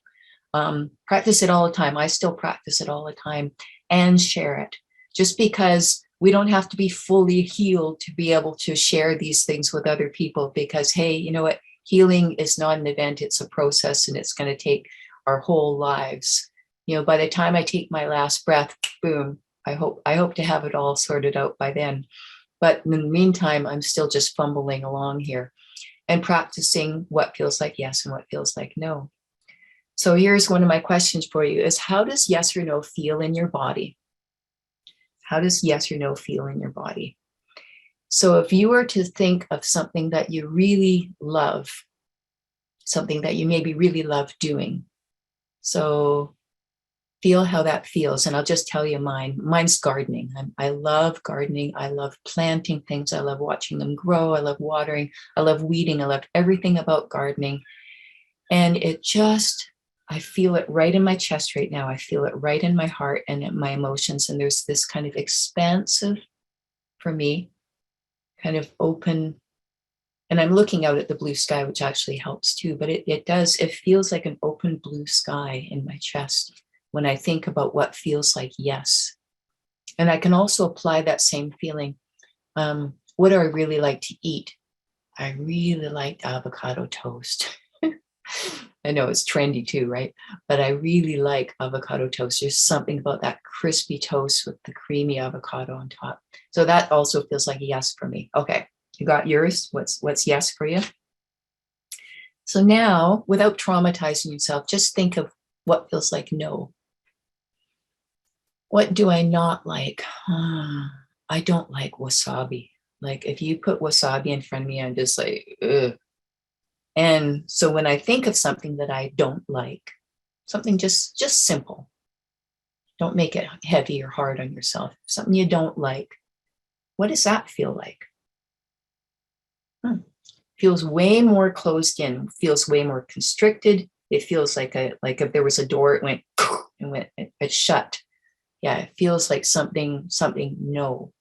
Practice it all the time. I still practice it all the time, and share it. Just because we don't have to be fully healed to be able to share these things with other people, because, hey, you know what? Healing is not an event, it's a process, and it's going to take our whole lives. You know, by the time I take my last breath, boom, I hope to have it all sorted out by then. But in the meantime, I'm still just fumbling along here and practicing what feels like yes and what feels like no. So here's one of my questions for you is, how does yes or no feel in your body? How does yes or no feel in your body? So if you were to think of something that you really love, something that you maybe really love doing, so feel how that feels. And I'll just tell you mine. Mine's gardening. I love gardening. I love planting things. I love watching them grow. I love watering. I love weeding. I love everything about gardening. And it just, I feel it right in my chest right now. I feel it right in my heart and in my emotions. And there's this kind of expansive, for me, kind of open, and I'm looking out at the blue sky, which actually helps too, but it feels like an open blue sky in my chest when I think about what feels like yes. And I can also apply that same feeling. What do I really like to eat? I really like avocado toast. I know it's trendy too, right? But I really like avocado toast. There's something about that crispy toast with the creamy avocado on top. So that also feels like a yes for me. Okay, you got yours. What's yes for you? So now, without traumatizing yourself, just think of what feels like no. What do I not like? I don't like wasabi. Like if you put wasabi in front of me, I'm just like, ugh. And so when I think of something that I don't like, something just simple, don't make it heavy or hard on yourself. Something you don't like, what does that feel like? Feels way more closed in, feels way more constricted. It feels like if there was a door, it shut. Yeah, it feels like something no,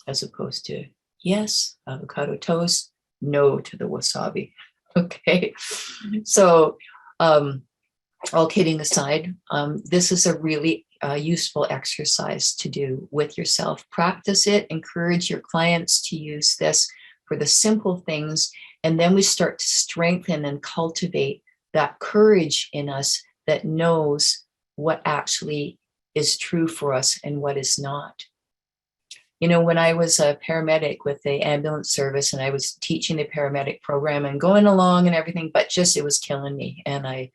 as opposed to yes, avocado toast, no to the wasabi. Okay, so all kidding aside, this is a really useful exercise to do with yourself. Practice it, encourage your clients to use this for the simple things, and then we start to strengthen and cultivate that courage in us that knows what actually is true for us and what is not. You know, when I was a paramedic with the ambulance service and I was teaching the paramedic program and going along and everything, but just it was killing me. And I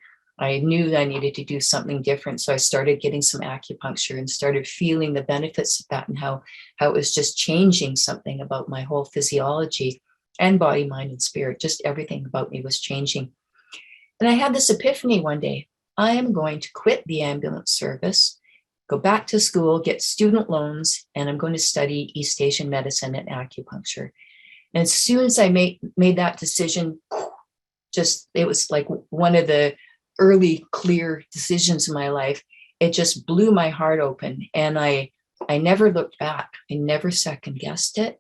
knew that I needed to do something different. So I started getting some acupuncture and started feeling the benefits of that and how it was just changing something about my whole physiology and body, mind, and spirit. Just everything about me was changing. And I had this epiphany one day. I am going to quit the ambulance service, go back to school, get student loans, and I'm going to study East Asian medicine and acupuncture. And as soon as I made that decision, just it was like one of the early clear decisions in my life. It just blew my heart open. And I never looked back. I never second guessed it.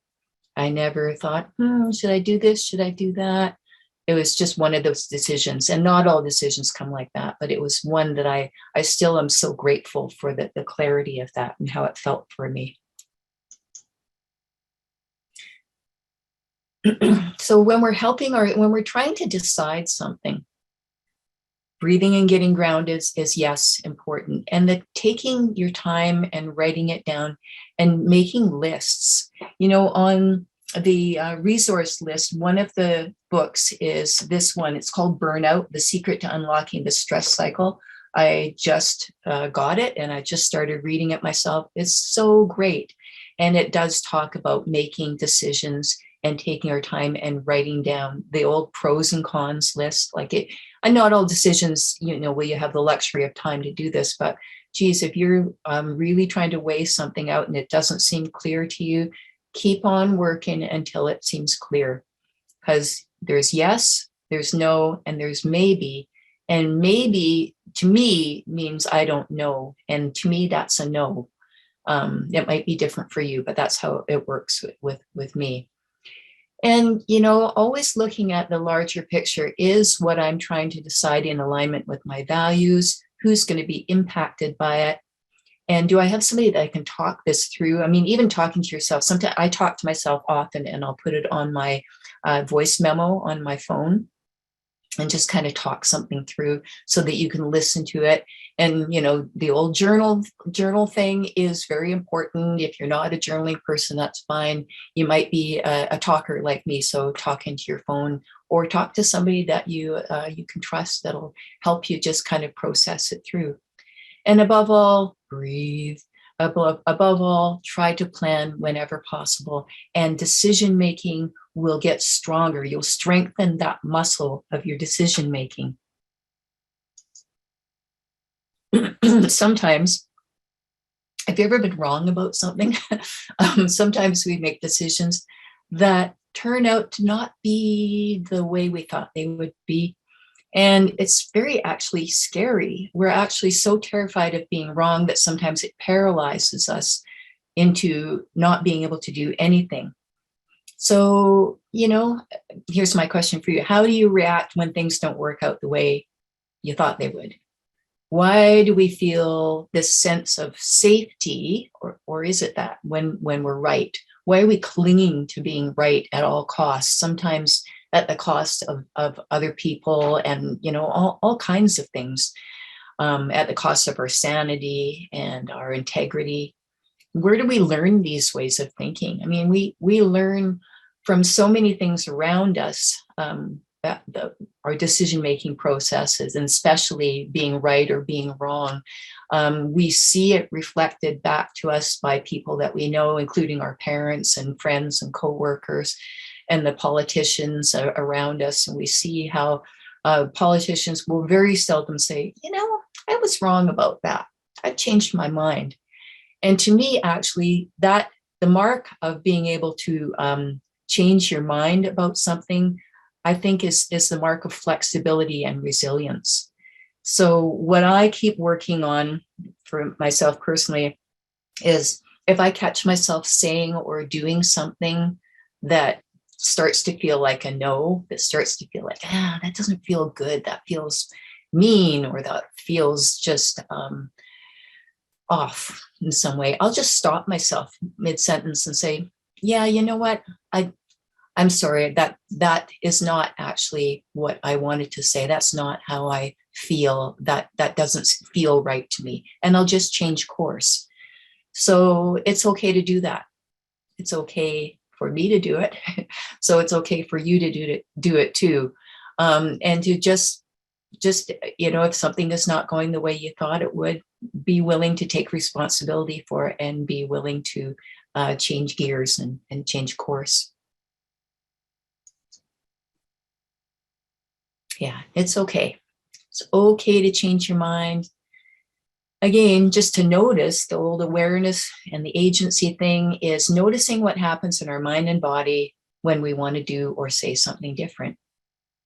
I never thought, should I do this? Should I do that? It was just one of those decisions, and not all decisions come like that, but it was one that I still am so grateful for the clarity of that and how it felt for me. So when we're helping or when we're trying to decide something, breathing and getting grounded is yes, important. And the taking your time and writing it down and making lists, you know, on the resource list, one of the books is this one. It's called Burnout, The Secret to Unlocking the Stress Cycle. I just got it and I just started reading it myself. It's so great. And it does talk about making decisions and taking our time and writing down the old pros and cons list. Like it, and not all decisions, you know, will you have the luxury of time to do this, but geez, if you're really trying to weigh something out and it doesn't seem clear to you, keep on working until it seems clear, because there's yes, there's no, and there's maybe. And maybe to me means I don't know. And to me, that's a no. It might be different for you, but that's how it works with me. And, always looking at the larger picture, is what I'm trying to decide in alignment with my values? Who's going to be impacted by it? And do I have somebody that I can talk this through? I mean, even talking to yourself, sometimes I talk to myself often, and I'll put it on my voice memo on my phone and just kind of talk something through so that you can listen to it. And, the old journal thing is very important. If you're not a journaling person, that's fine. You might be a talker like me. So talk into your phone, or talk to somebody that you can trust that'll help you just kind of process it through. And above all, breathe. Above all, try to plan whenever possible. And decision making will get stronger. You'll strengthen that muscle of your decision making. Sometimes, have you ever been wrong about something? Sometimes we make decisions that turn out to not be the way we thought they would be. And it's very actually scary. We're actually so terrified of being wrong that sometimes it paralyzes us into not being able to do anything. So, here's my question for you. How do you react when things don't work out the way you thought they would? Why do we feel this sense of safety, or is it that when we're right? Why are we clinging to being right at all costs? Sometimes at the cost of other people and, all kinds of things, at the cost of our sanity and our integrity. Where do we learn these ways of thinking? I mean, we learn from so many things around us, our decision-making processes, and especially being right or being wrong. We see it reflected back to us by people that we know, including our parents and friends and coworkers and the politicians around us. And we see how politicians will very seldom say, I was wrong about that. I've changed my mind. And to me, actually, that the mark of being able to change your mind about something, I think is the mark of flexibility and resilience. So what I keep working on for myself personally is, if I catch myself saying or doing something that starts to feel like a no, that starts to feel like, that doesn't feel good, that feels mean, or that feels just off in some way, I'll just stop myself mid-sentence and say, yeah, you know what? I'm sorry, that is not actually what I wanted to say. That's not how I feel. That doesn't feel right to me. And I'll just change course. So it's okay to do that. It's okay for me to do it. So it's okay for you to do it too. And to just, if something is not going the way you thought it would, be willing to take responsibility for it and be willing to change gears and change course. Yeah, it's okay. It's okay to change your mind. Again, just to notice, the old awareness and the agency thing is noticing what happens in our mind and body when we want to do or say something different.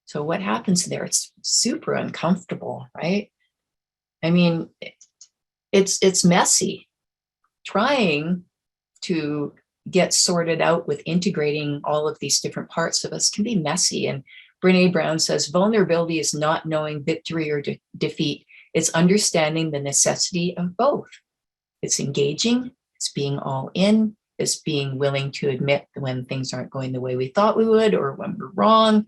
So what happens there? It's super uncomfortable, right? I mean, it's messy. Trying to get sorted out with integrating all of these different parts of us can be messy. And Brene Brown says, vulnerability is not knowing victory or defeat. It's understanding the necessity of both. It's engaging, it's being all in, it's being willing to admit when things aren't going the way we thought we would, or when we're wrong.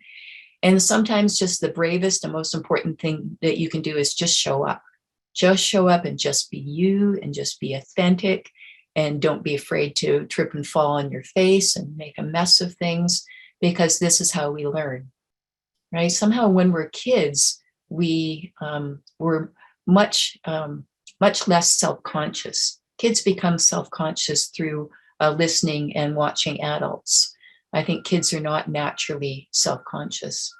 And sometimes just the bravest and most important thing that you can do is just show up. Just show up and just be you and just be authentic, and don't be afraid to trip and fall on your face and make a mess of things, because this is how we learn, right? Somehow when we're kids, we're much less self-conscious. Kids become self-conscious through listening and watching adults. I think kids are not naturally self-conscious.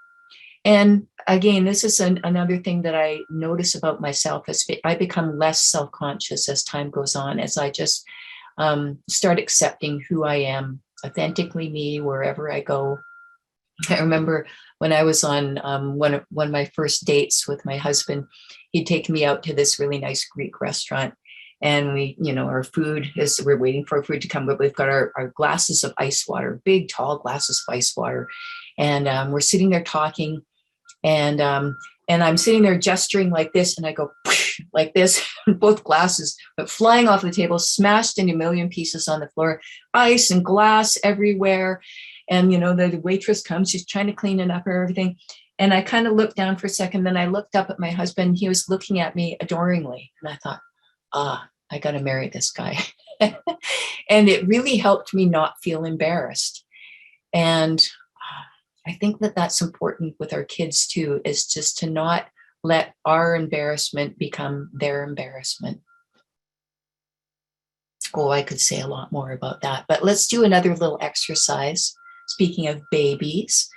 And again, this is another thing that I notice about myself, as I become less self-conscious as time goes on, as I just start accepting who I am authentically me wherever I go. I remember when I was on one of my first dates with my husband, he'd taken me out to this really nice Greek restaurant. And we, our food is, we're waiting for our food to come, but we've got our glasses of ice water, big, tall glasses of ice water. And we're sitting there talking, and I'm sitting there gesturing like this, and I go like this, both glasses but flying off the table, smashed into a million pieces on the floor, ice and glass everywhere. And the waitress comes, she's trying to clean it up or everything. And I kind of looked down for a second, then I looked up at my husband. He was looking at me adoringly, and I thought, I got to marry this guy. And it really helped me not feel embarrassed. And I think that that's important with our kids too, is just to not let our embarrassment become their embarrassment. Oh, I could say a lot more about that, but let's do another little exercise. Speaking of babies,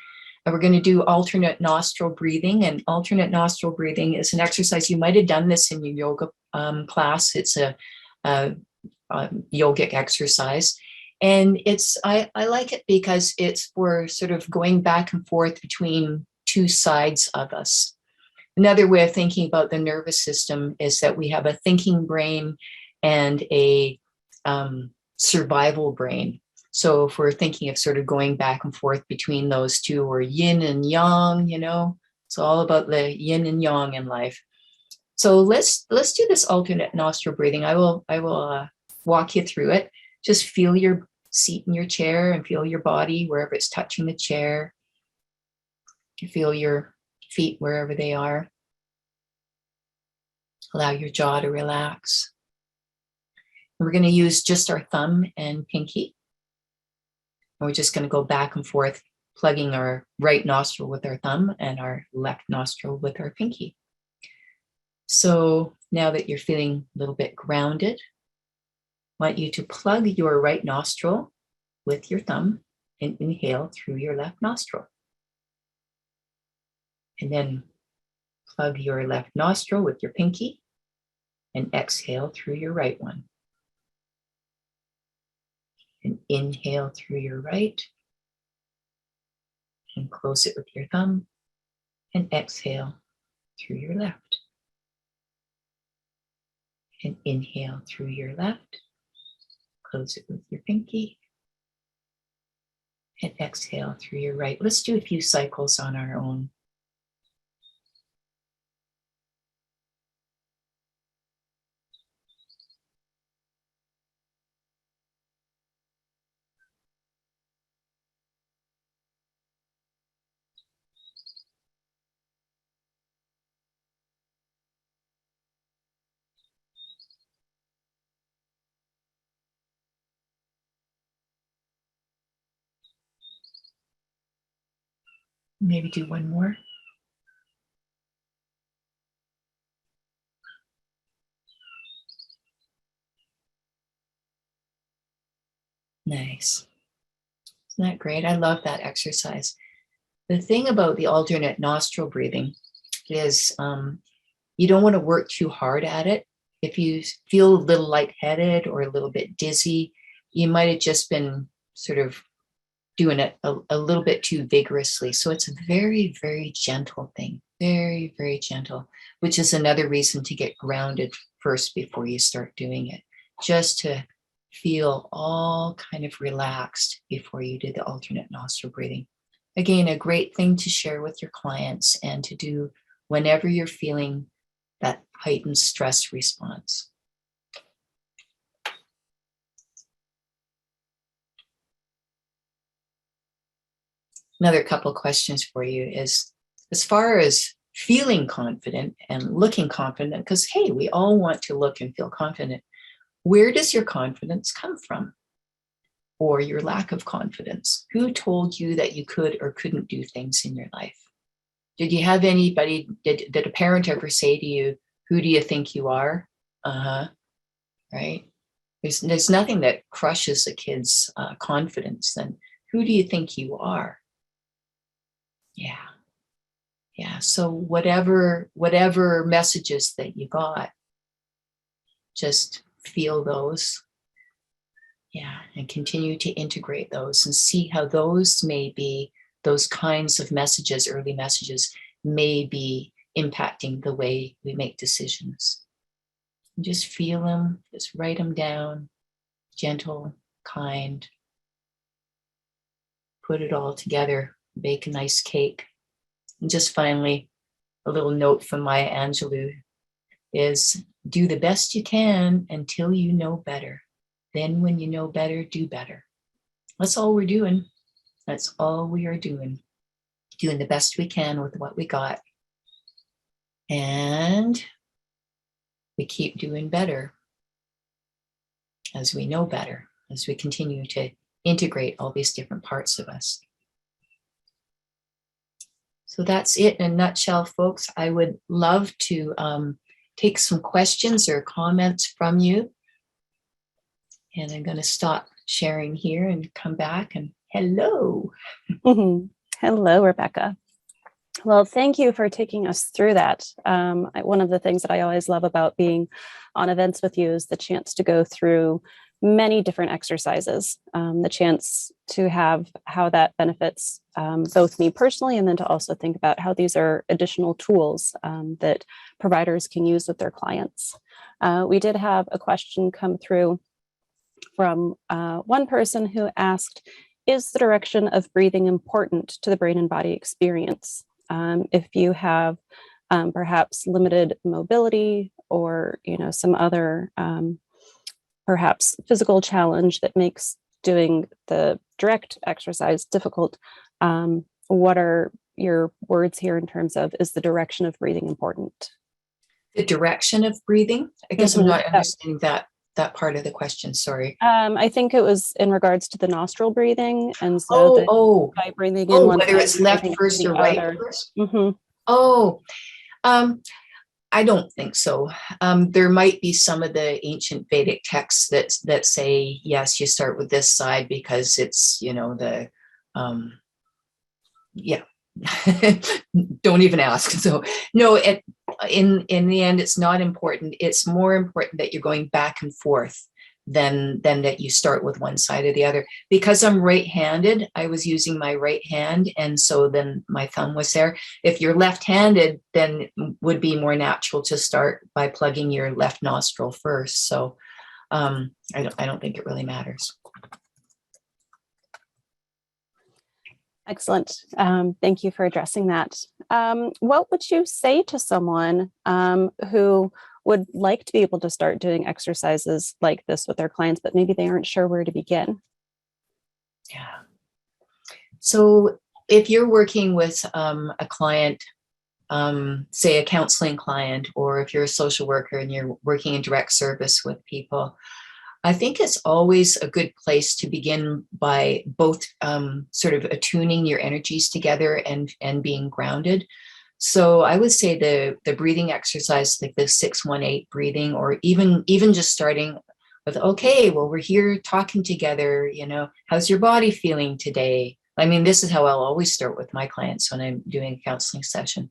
we're going to do alternate nostril breathing. And alternate nostril breathing is an exercise. You might have done this in your yoga class. It's a yogic exercise. And I like it because it's for sort of going back and forth between two sides of us. Another way of thinking about the nervous system is that we have a thinking brain and a survival brain. So if we're thinking of sort of going back and forth between those two, or yin and yang, it's all about the yin and yang in life. So let's do this alternate nostril breathing. I will walk you through it. Just feel your seat in your chair and feel your body wherever it's touching the chair. You feel your feet wherever they are. Allow your jaw to relax. We're going to use just our thumb and pinky. And we're just going to go back and forth, plugging our right nostril with our thumb and our left nostril with our pinky. So now that you're feeling a little bit grounded, I want you to plug your right nostril with your thumb and inhale through your left nostril. And then plug your left nostril with your pinky and exhale through your right one. And inhale through your right and close it with your thumb and exhale through your left. And inhale through your left, close it with your pinky and exhale through your right. Let's do a few cycles on our own. Maybe do one more. Nice. Isn't that great? I love that exercise. The thing about the alternate nostril breathing is you don't want to work too hard at it. If you feel a little lightheaded or a little bit dizzy, you might have just been sort of doing it a little bit too vigorously. So it's a very, very gentle thing. Very, very gentle, which is another reason to get grounded first before you start doing it. Just to feel all kind of relaxed before you do the alternate nostril breathing. Again, a great thing to share with your clients and to do whenever you're feeling that heightened stress response. Another couple questions for you is, as far as feeling confident and looking confident, because hey, we all want to look and feel confident. Where does your confidence come from? Or your lack of confidence? Who told you that you could or couldn't do things in your life? Did you have anybody, did a parent ever say to you, who do you think you are? Right? There's nothing that crushes a kid's confidence than, who do you think you are? Yeah. So whatever messages that you got, just feel those Yeah, and continue to integrate those and see how those may be, those kinds of messages, early messages, may be impacting the way we make decisions. And just feel them, just write them down, gentle, kind. Put it all together, bake a nice cake. And just finally, a little note from Maya Angelou is do the best you can until you know better. Then when you know better, do better. That's all we're doing. That's all we are doing. Doing the best we can with what we got. And we keep doing better as we know better, as we continue to integrate all these different parts of us. So that's it in a nutshell, folks. I would love to take some questions or comments from you. And I'm going to stop sharing here and come back and hello. Hello, Rebecca. Well, thank you for taking us through that. One of the things that I always love about being on events with you is the chance to go through many different exercises, the chance to have how that benefits both me personally, and then to also think about how these are additional tools that providers can use with their clients. We did have a question come through from one person who asked, is the direction of breathing important to the brain and body experience? If you have perhaps limited mobility or, some other perhaps physical challenge that makes doing the direct exercise difficult, what are your words here in terms of, is the direction of breathing important? The direction of breathing? I guess I'm not understanding that part of the question. Sorry. I think it was in regards to the nostril breathing, and so by breathing in one whether it's left first or right first. I don't think so. There might be some of the ancient Vedic texts that say yes, you start with this side because it's don't even ask. So no, in the end, it's not important. It's more important that you're going back and forth than that you start with one side or the other. Because I'm right-handed, I was using my right hand, and so then my thumb was there. If you're left-handed, then it would be more natural to start by plugging your left nostril first. So I don't think it really matters. Excellent. Thank you for addressing that. What would you say to someone who would like to be able to start doing exercises like this with their clients, but maybe they aren't sure where to begin? Yeah. So if you're working with a client, say a counseling client, or if you're a social worker and you're working in direct service with people, I think it's always a good place to begin by both sort of attuning your energies together and being grounded. So I would say the breathing exercise, like the 6-1-8 breathing, or even just starting with, okay, well, we're here talking together, how's your body feeling today? I mean, this is how I'll always start with my clients when I'm doing a counseling session.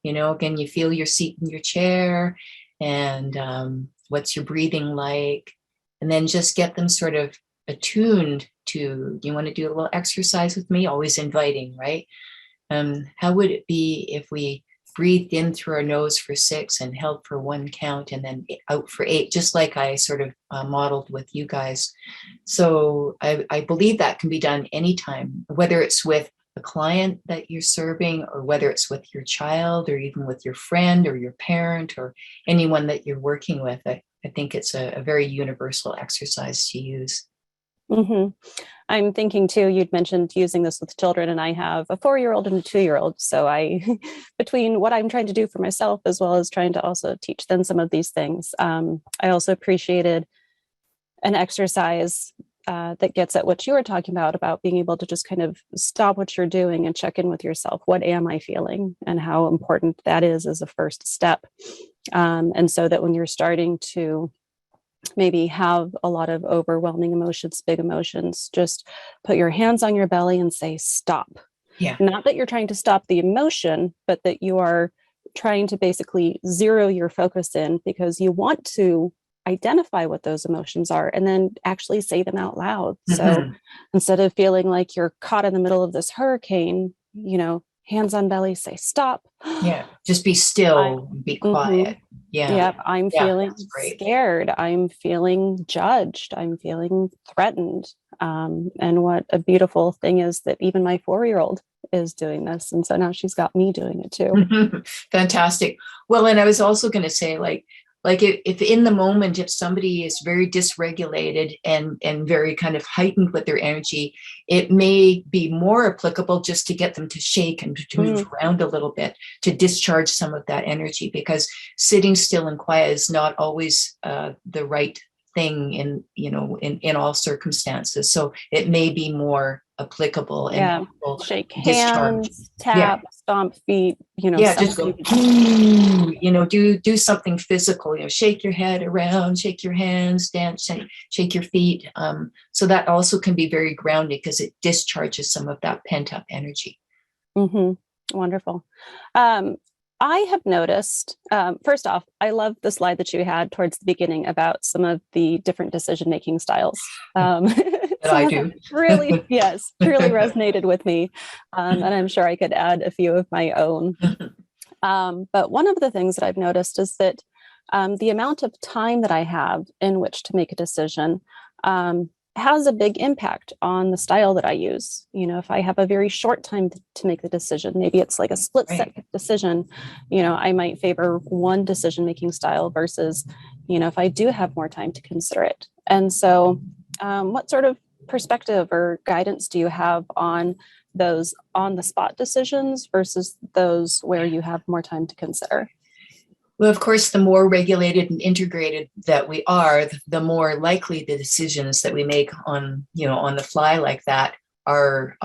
Again, you feel your seat in your chair, and what's your breathing like? And then just get them sort of attuned to, you want to do a little exercise with me? Always inviting, right? How would it be if we breathed in through our nose for 6 and held for 1 count and then out for 8, just like I sort of modeled with you guys. So I believe that can be done anytime, whether it's with a client that you're serving, or whether it's with your child, or even with your friend or your parent or anyone that you're working with. I think it's a very universal exercise to use. Mm-hmm. I'm thinking too, you'd mentioned using this with children, and I have a 4-year-old and a 2-year-old. So between what I'm trying to do for myself, as well as trying to also teach them some of these things, I also appreciated an exercise that gets at what you were talking about being able to just kind of stop what you're doing and check in with yourself. What am I feeling? And how important that is as a first step. And so that when you're starting to maybe have a lot of overwhelming emotions, big emotions, just put your hands on your belly and say, stop. Yeah. Not that you're trying to stop the emotion, but that you are trying to basically zero your focus in, because you want to identify what those emotions are and then actually say them out loud. So Mhm. instead of feeling like you're caught in the middle of this hurricane, hands on belly, say stop. Yeah. Just be I'm still, be mhm. quiet. Yeah. Yep, I'm Yeah. feeling That's great. scared. I'm feeling judged. I'm feeling threatened. And what a beautiful thing is that even my 4-year-old is doing this. And so now she's got me doing it too. Fantastic. Well, and I was also going to say, like if in the moment, if somebody is very dysregulated and very kind of heightened with their energy, it may be more applicable just to get them to shake and to move around a little bit, to discharge some of that energy, because sitting still and quiet is not always the right thing in all circumstances. So it may be more applicable and Yeah. helpful Shake to discharge. hands, Yeah. tap, stomp feet, Yeah, just go, something. do something physical, shake your head around, shake your hands, dance, shake your feet. So that also can be very grounding because it discharges some of that pent up energy. Wonderful. I have noticed, first off, I love the slide that you had towards the beginning about some of the different decision-making styles. That Some I of them do. really, yes, truly resonated with me. And I'm sure I could add a few of my own. But one of the things that I've noticed is that the amount of time that I have in which to make a decision has a big impact on the style that I use. If I have a very short time to make the decision, maybe it's like a split Right. second decision, I might favor one decision making style versus, if I do have more time to consider it. And so, what sort of perspective or guidance do you have on those on the spot decisions versus those where you have more time to consider? Well, of course, the more regulated and integrated that we are, the more likely the decisions that we make on the fly like that are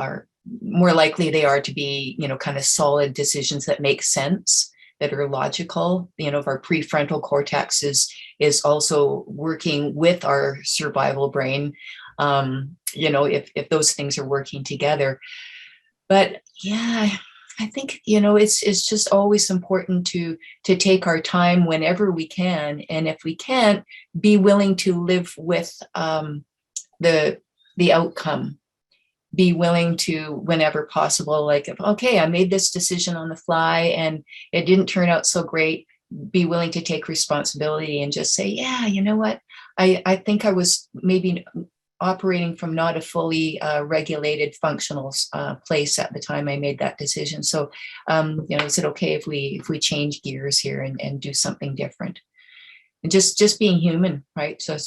more likely they are to be, kind of solid decisions that make sense, that are logical. Our prefrontal cortex is also working with our survival brain. If those things are working together. But yeah, I think it's just always important to take our time whenever we can, and if we can't, be willing to live with the outcome. Be willing to, whenever possible, like, if, okay, I made this decision on the fly and it didn't turn out so great, be willing to take responsibility and just say, yeah, you know what, I think I was maybe operating from not a fully regulated functional place at the time I made that decision. So, is it okay if we change gears here and do something different? And just being human, right? So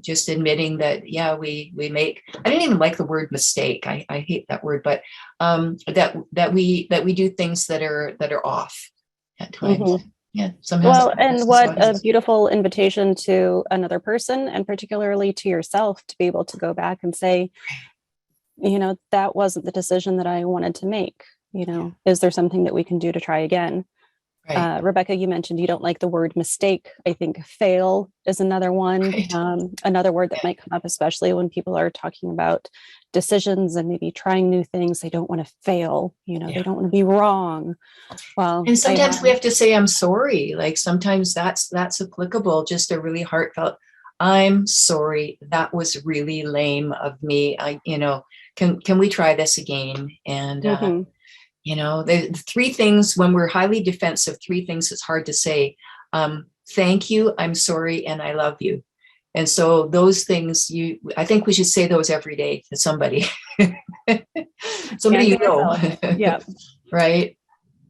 just admitting that, yeah, we make, I didn't even like the word mistake. I hate that word, but that we do things that are off at times. Mm-hmm. Yeah, sometimes. Well, and what a beautiful invitation to another person, and particularly to yourself, to be able to go back and say, that wasn't the decision that I wanted to make. Is there something that we can do to try again? Right. Rebecca, you mentioned you don't like the word mistake. I think fail is another one. Right. Another word that might come up, especially when people are talking about decisions and maybe trying new things. They don't want to fail. They don't want to be wrong. Well, and sometimes we have to say, I'm sorry. Like sometimes that's applicable. Just a really heartfelt, I'm sorry. That was really lame of me. Can we try this again? And, the three things when we're highly defensive, three things it's hard to say. Thank you, I'm sorry, and I love you. And so those things, I think we should say those every day to somebody. Somebody Yeah. Right.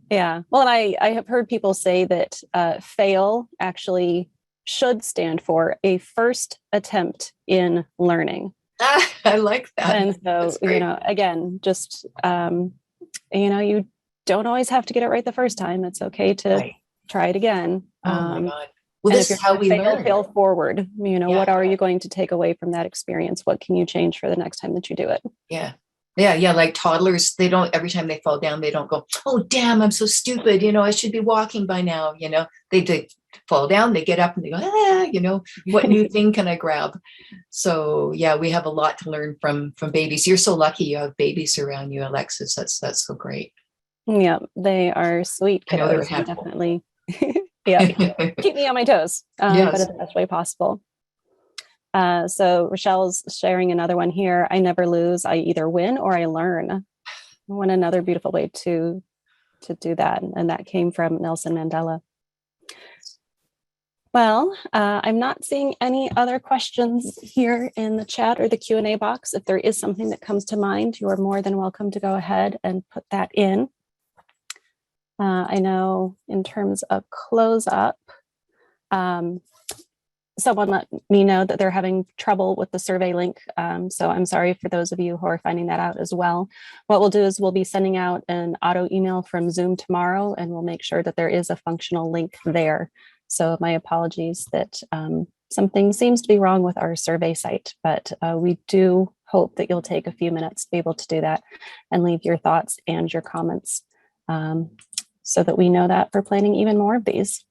Yeah. Well, and I have heard people say that fail actually should stand for a first attempt in learning. I like that. And so, again, just, you don't always have to get it right the first time. It's okay to try it again. Oh my God. Well, and this is how we learn. Fail forward. What are you going to take away from that experience? What can you change for the next time that you do it? Yeah. Yeah. Like toddlers, they don't, every time they fall down, they don't go, oh, damn, I'm so stupid. I should be walking by now. They fall down, they get up and they go, what new thing can I grab? So yeah, we have a lot to learn from babies. You're so lucky you have babies around you, Alexis. That's so great. Yeah, they are sweet kiddos. I know they're a handful. Definitely. Yeah, keep me on my toes, but Yes. in the best way possible. So Rochelle's sharing another one here. I never lose. I either win or I learn. What another beautiful way to do that. And that came from Nelson Mandela. Well, I'm not seeing any other questions here in the chat or the Q&A box. If there is something that comes to mind, you are more than welcome to go ahead and put that in. I know in terms of close up, someone let me know that they're having trouble with the survey link. So I'm sorry for those of you who are finding that out as well. What we'll do is we'll be sending out an auto email from Zoom tomorrow, and we'll make sure that there is a functional link there. So my apologies that something seems to be wrong with our survey site, but we do hope that you'll take a few minutes to be able to do that and leave your thoughts and your comments so that we know that for planning even more of these.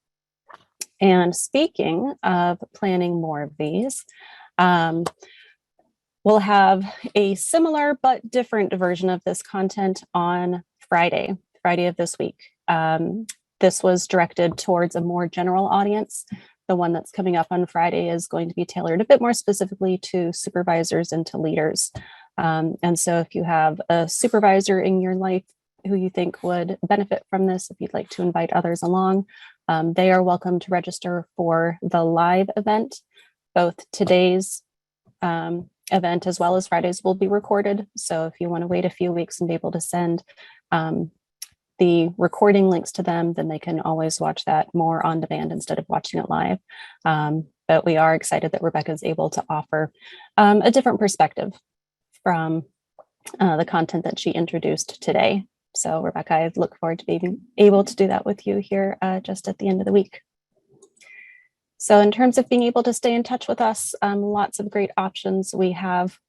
And speaking of planning more of these, we'll have a similar but different version of this content on Friday of this week. This was directed towards a more general audience. The one that's coming up on Friday is going to be tailored a bit more specifically to supervisors and to leaders. And so if you have a supervisor in your life who you think would benefit from this, if you'd like to invite others along, they are welcome to register for the live event. Both today's event as well as Friday's will be recorded. So if you want to wait a few weeks and be able to send the recording links to them, then they can always watch that more on demand instead of watching it live. But we are excited that Rebecca is able to offer a different perspective from the content that she introduced today. So Rebecca, I look forward to being able to do that with you here just at the end of the week. So in terms of being able to stay in touch with us, lots of great options. We have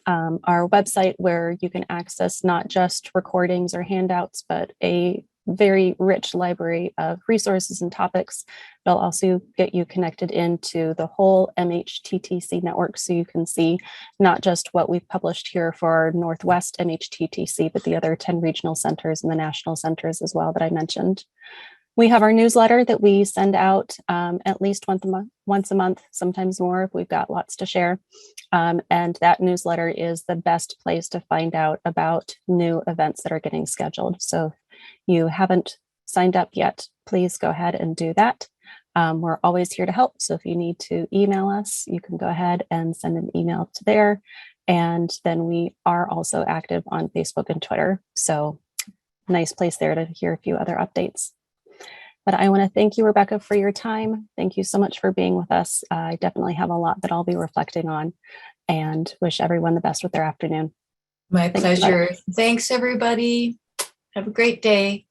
our website where you can access not just recordings or handouts, but a very rich library of resources and topics. It'll also get you connected into the whole MHTTC network, so you can see not just what we've published here for our Northwest MHTTC, but the other 10 regional centers and the national centers as well that I mentioned. We have our newsletter that we send out at least once a month, sometimes more if we've got lots to share. And that newsletter is the best place to find out about new events that are getting scheduled. So if you haven't signed up yet, please go ahead and do that. We're always here to help. So if you need to email us, you can go ahead and send an email to there. And then we are also active on Facebook and Twitter. So nice place there to hear a few other updates. But I want to thank you, Rebecca, for your time. Thank you so much for being with us. I definitely have a lot that I'll be reflecting on, and wish everyone the best with their afternoon. My pleasure. Thanks, everybody. Have a great day.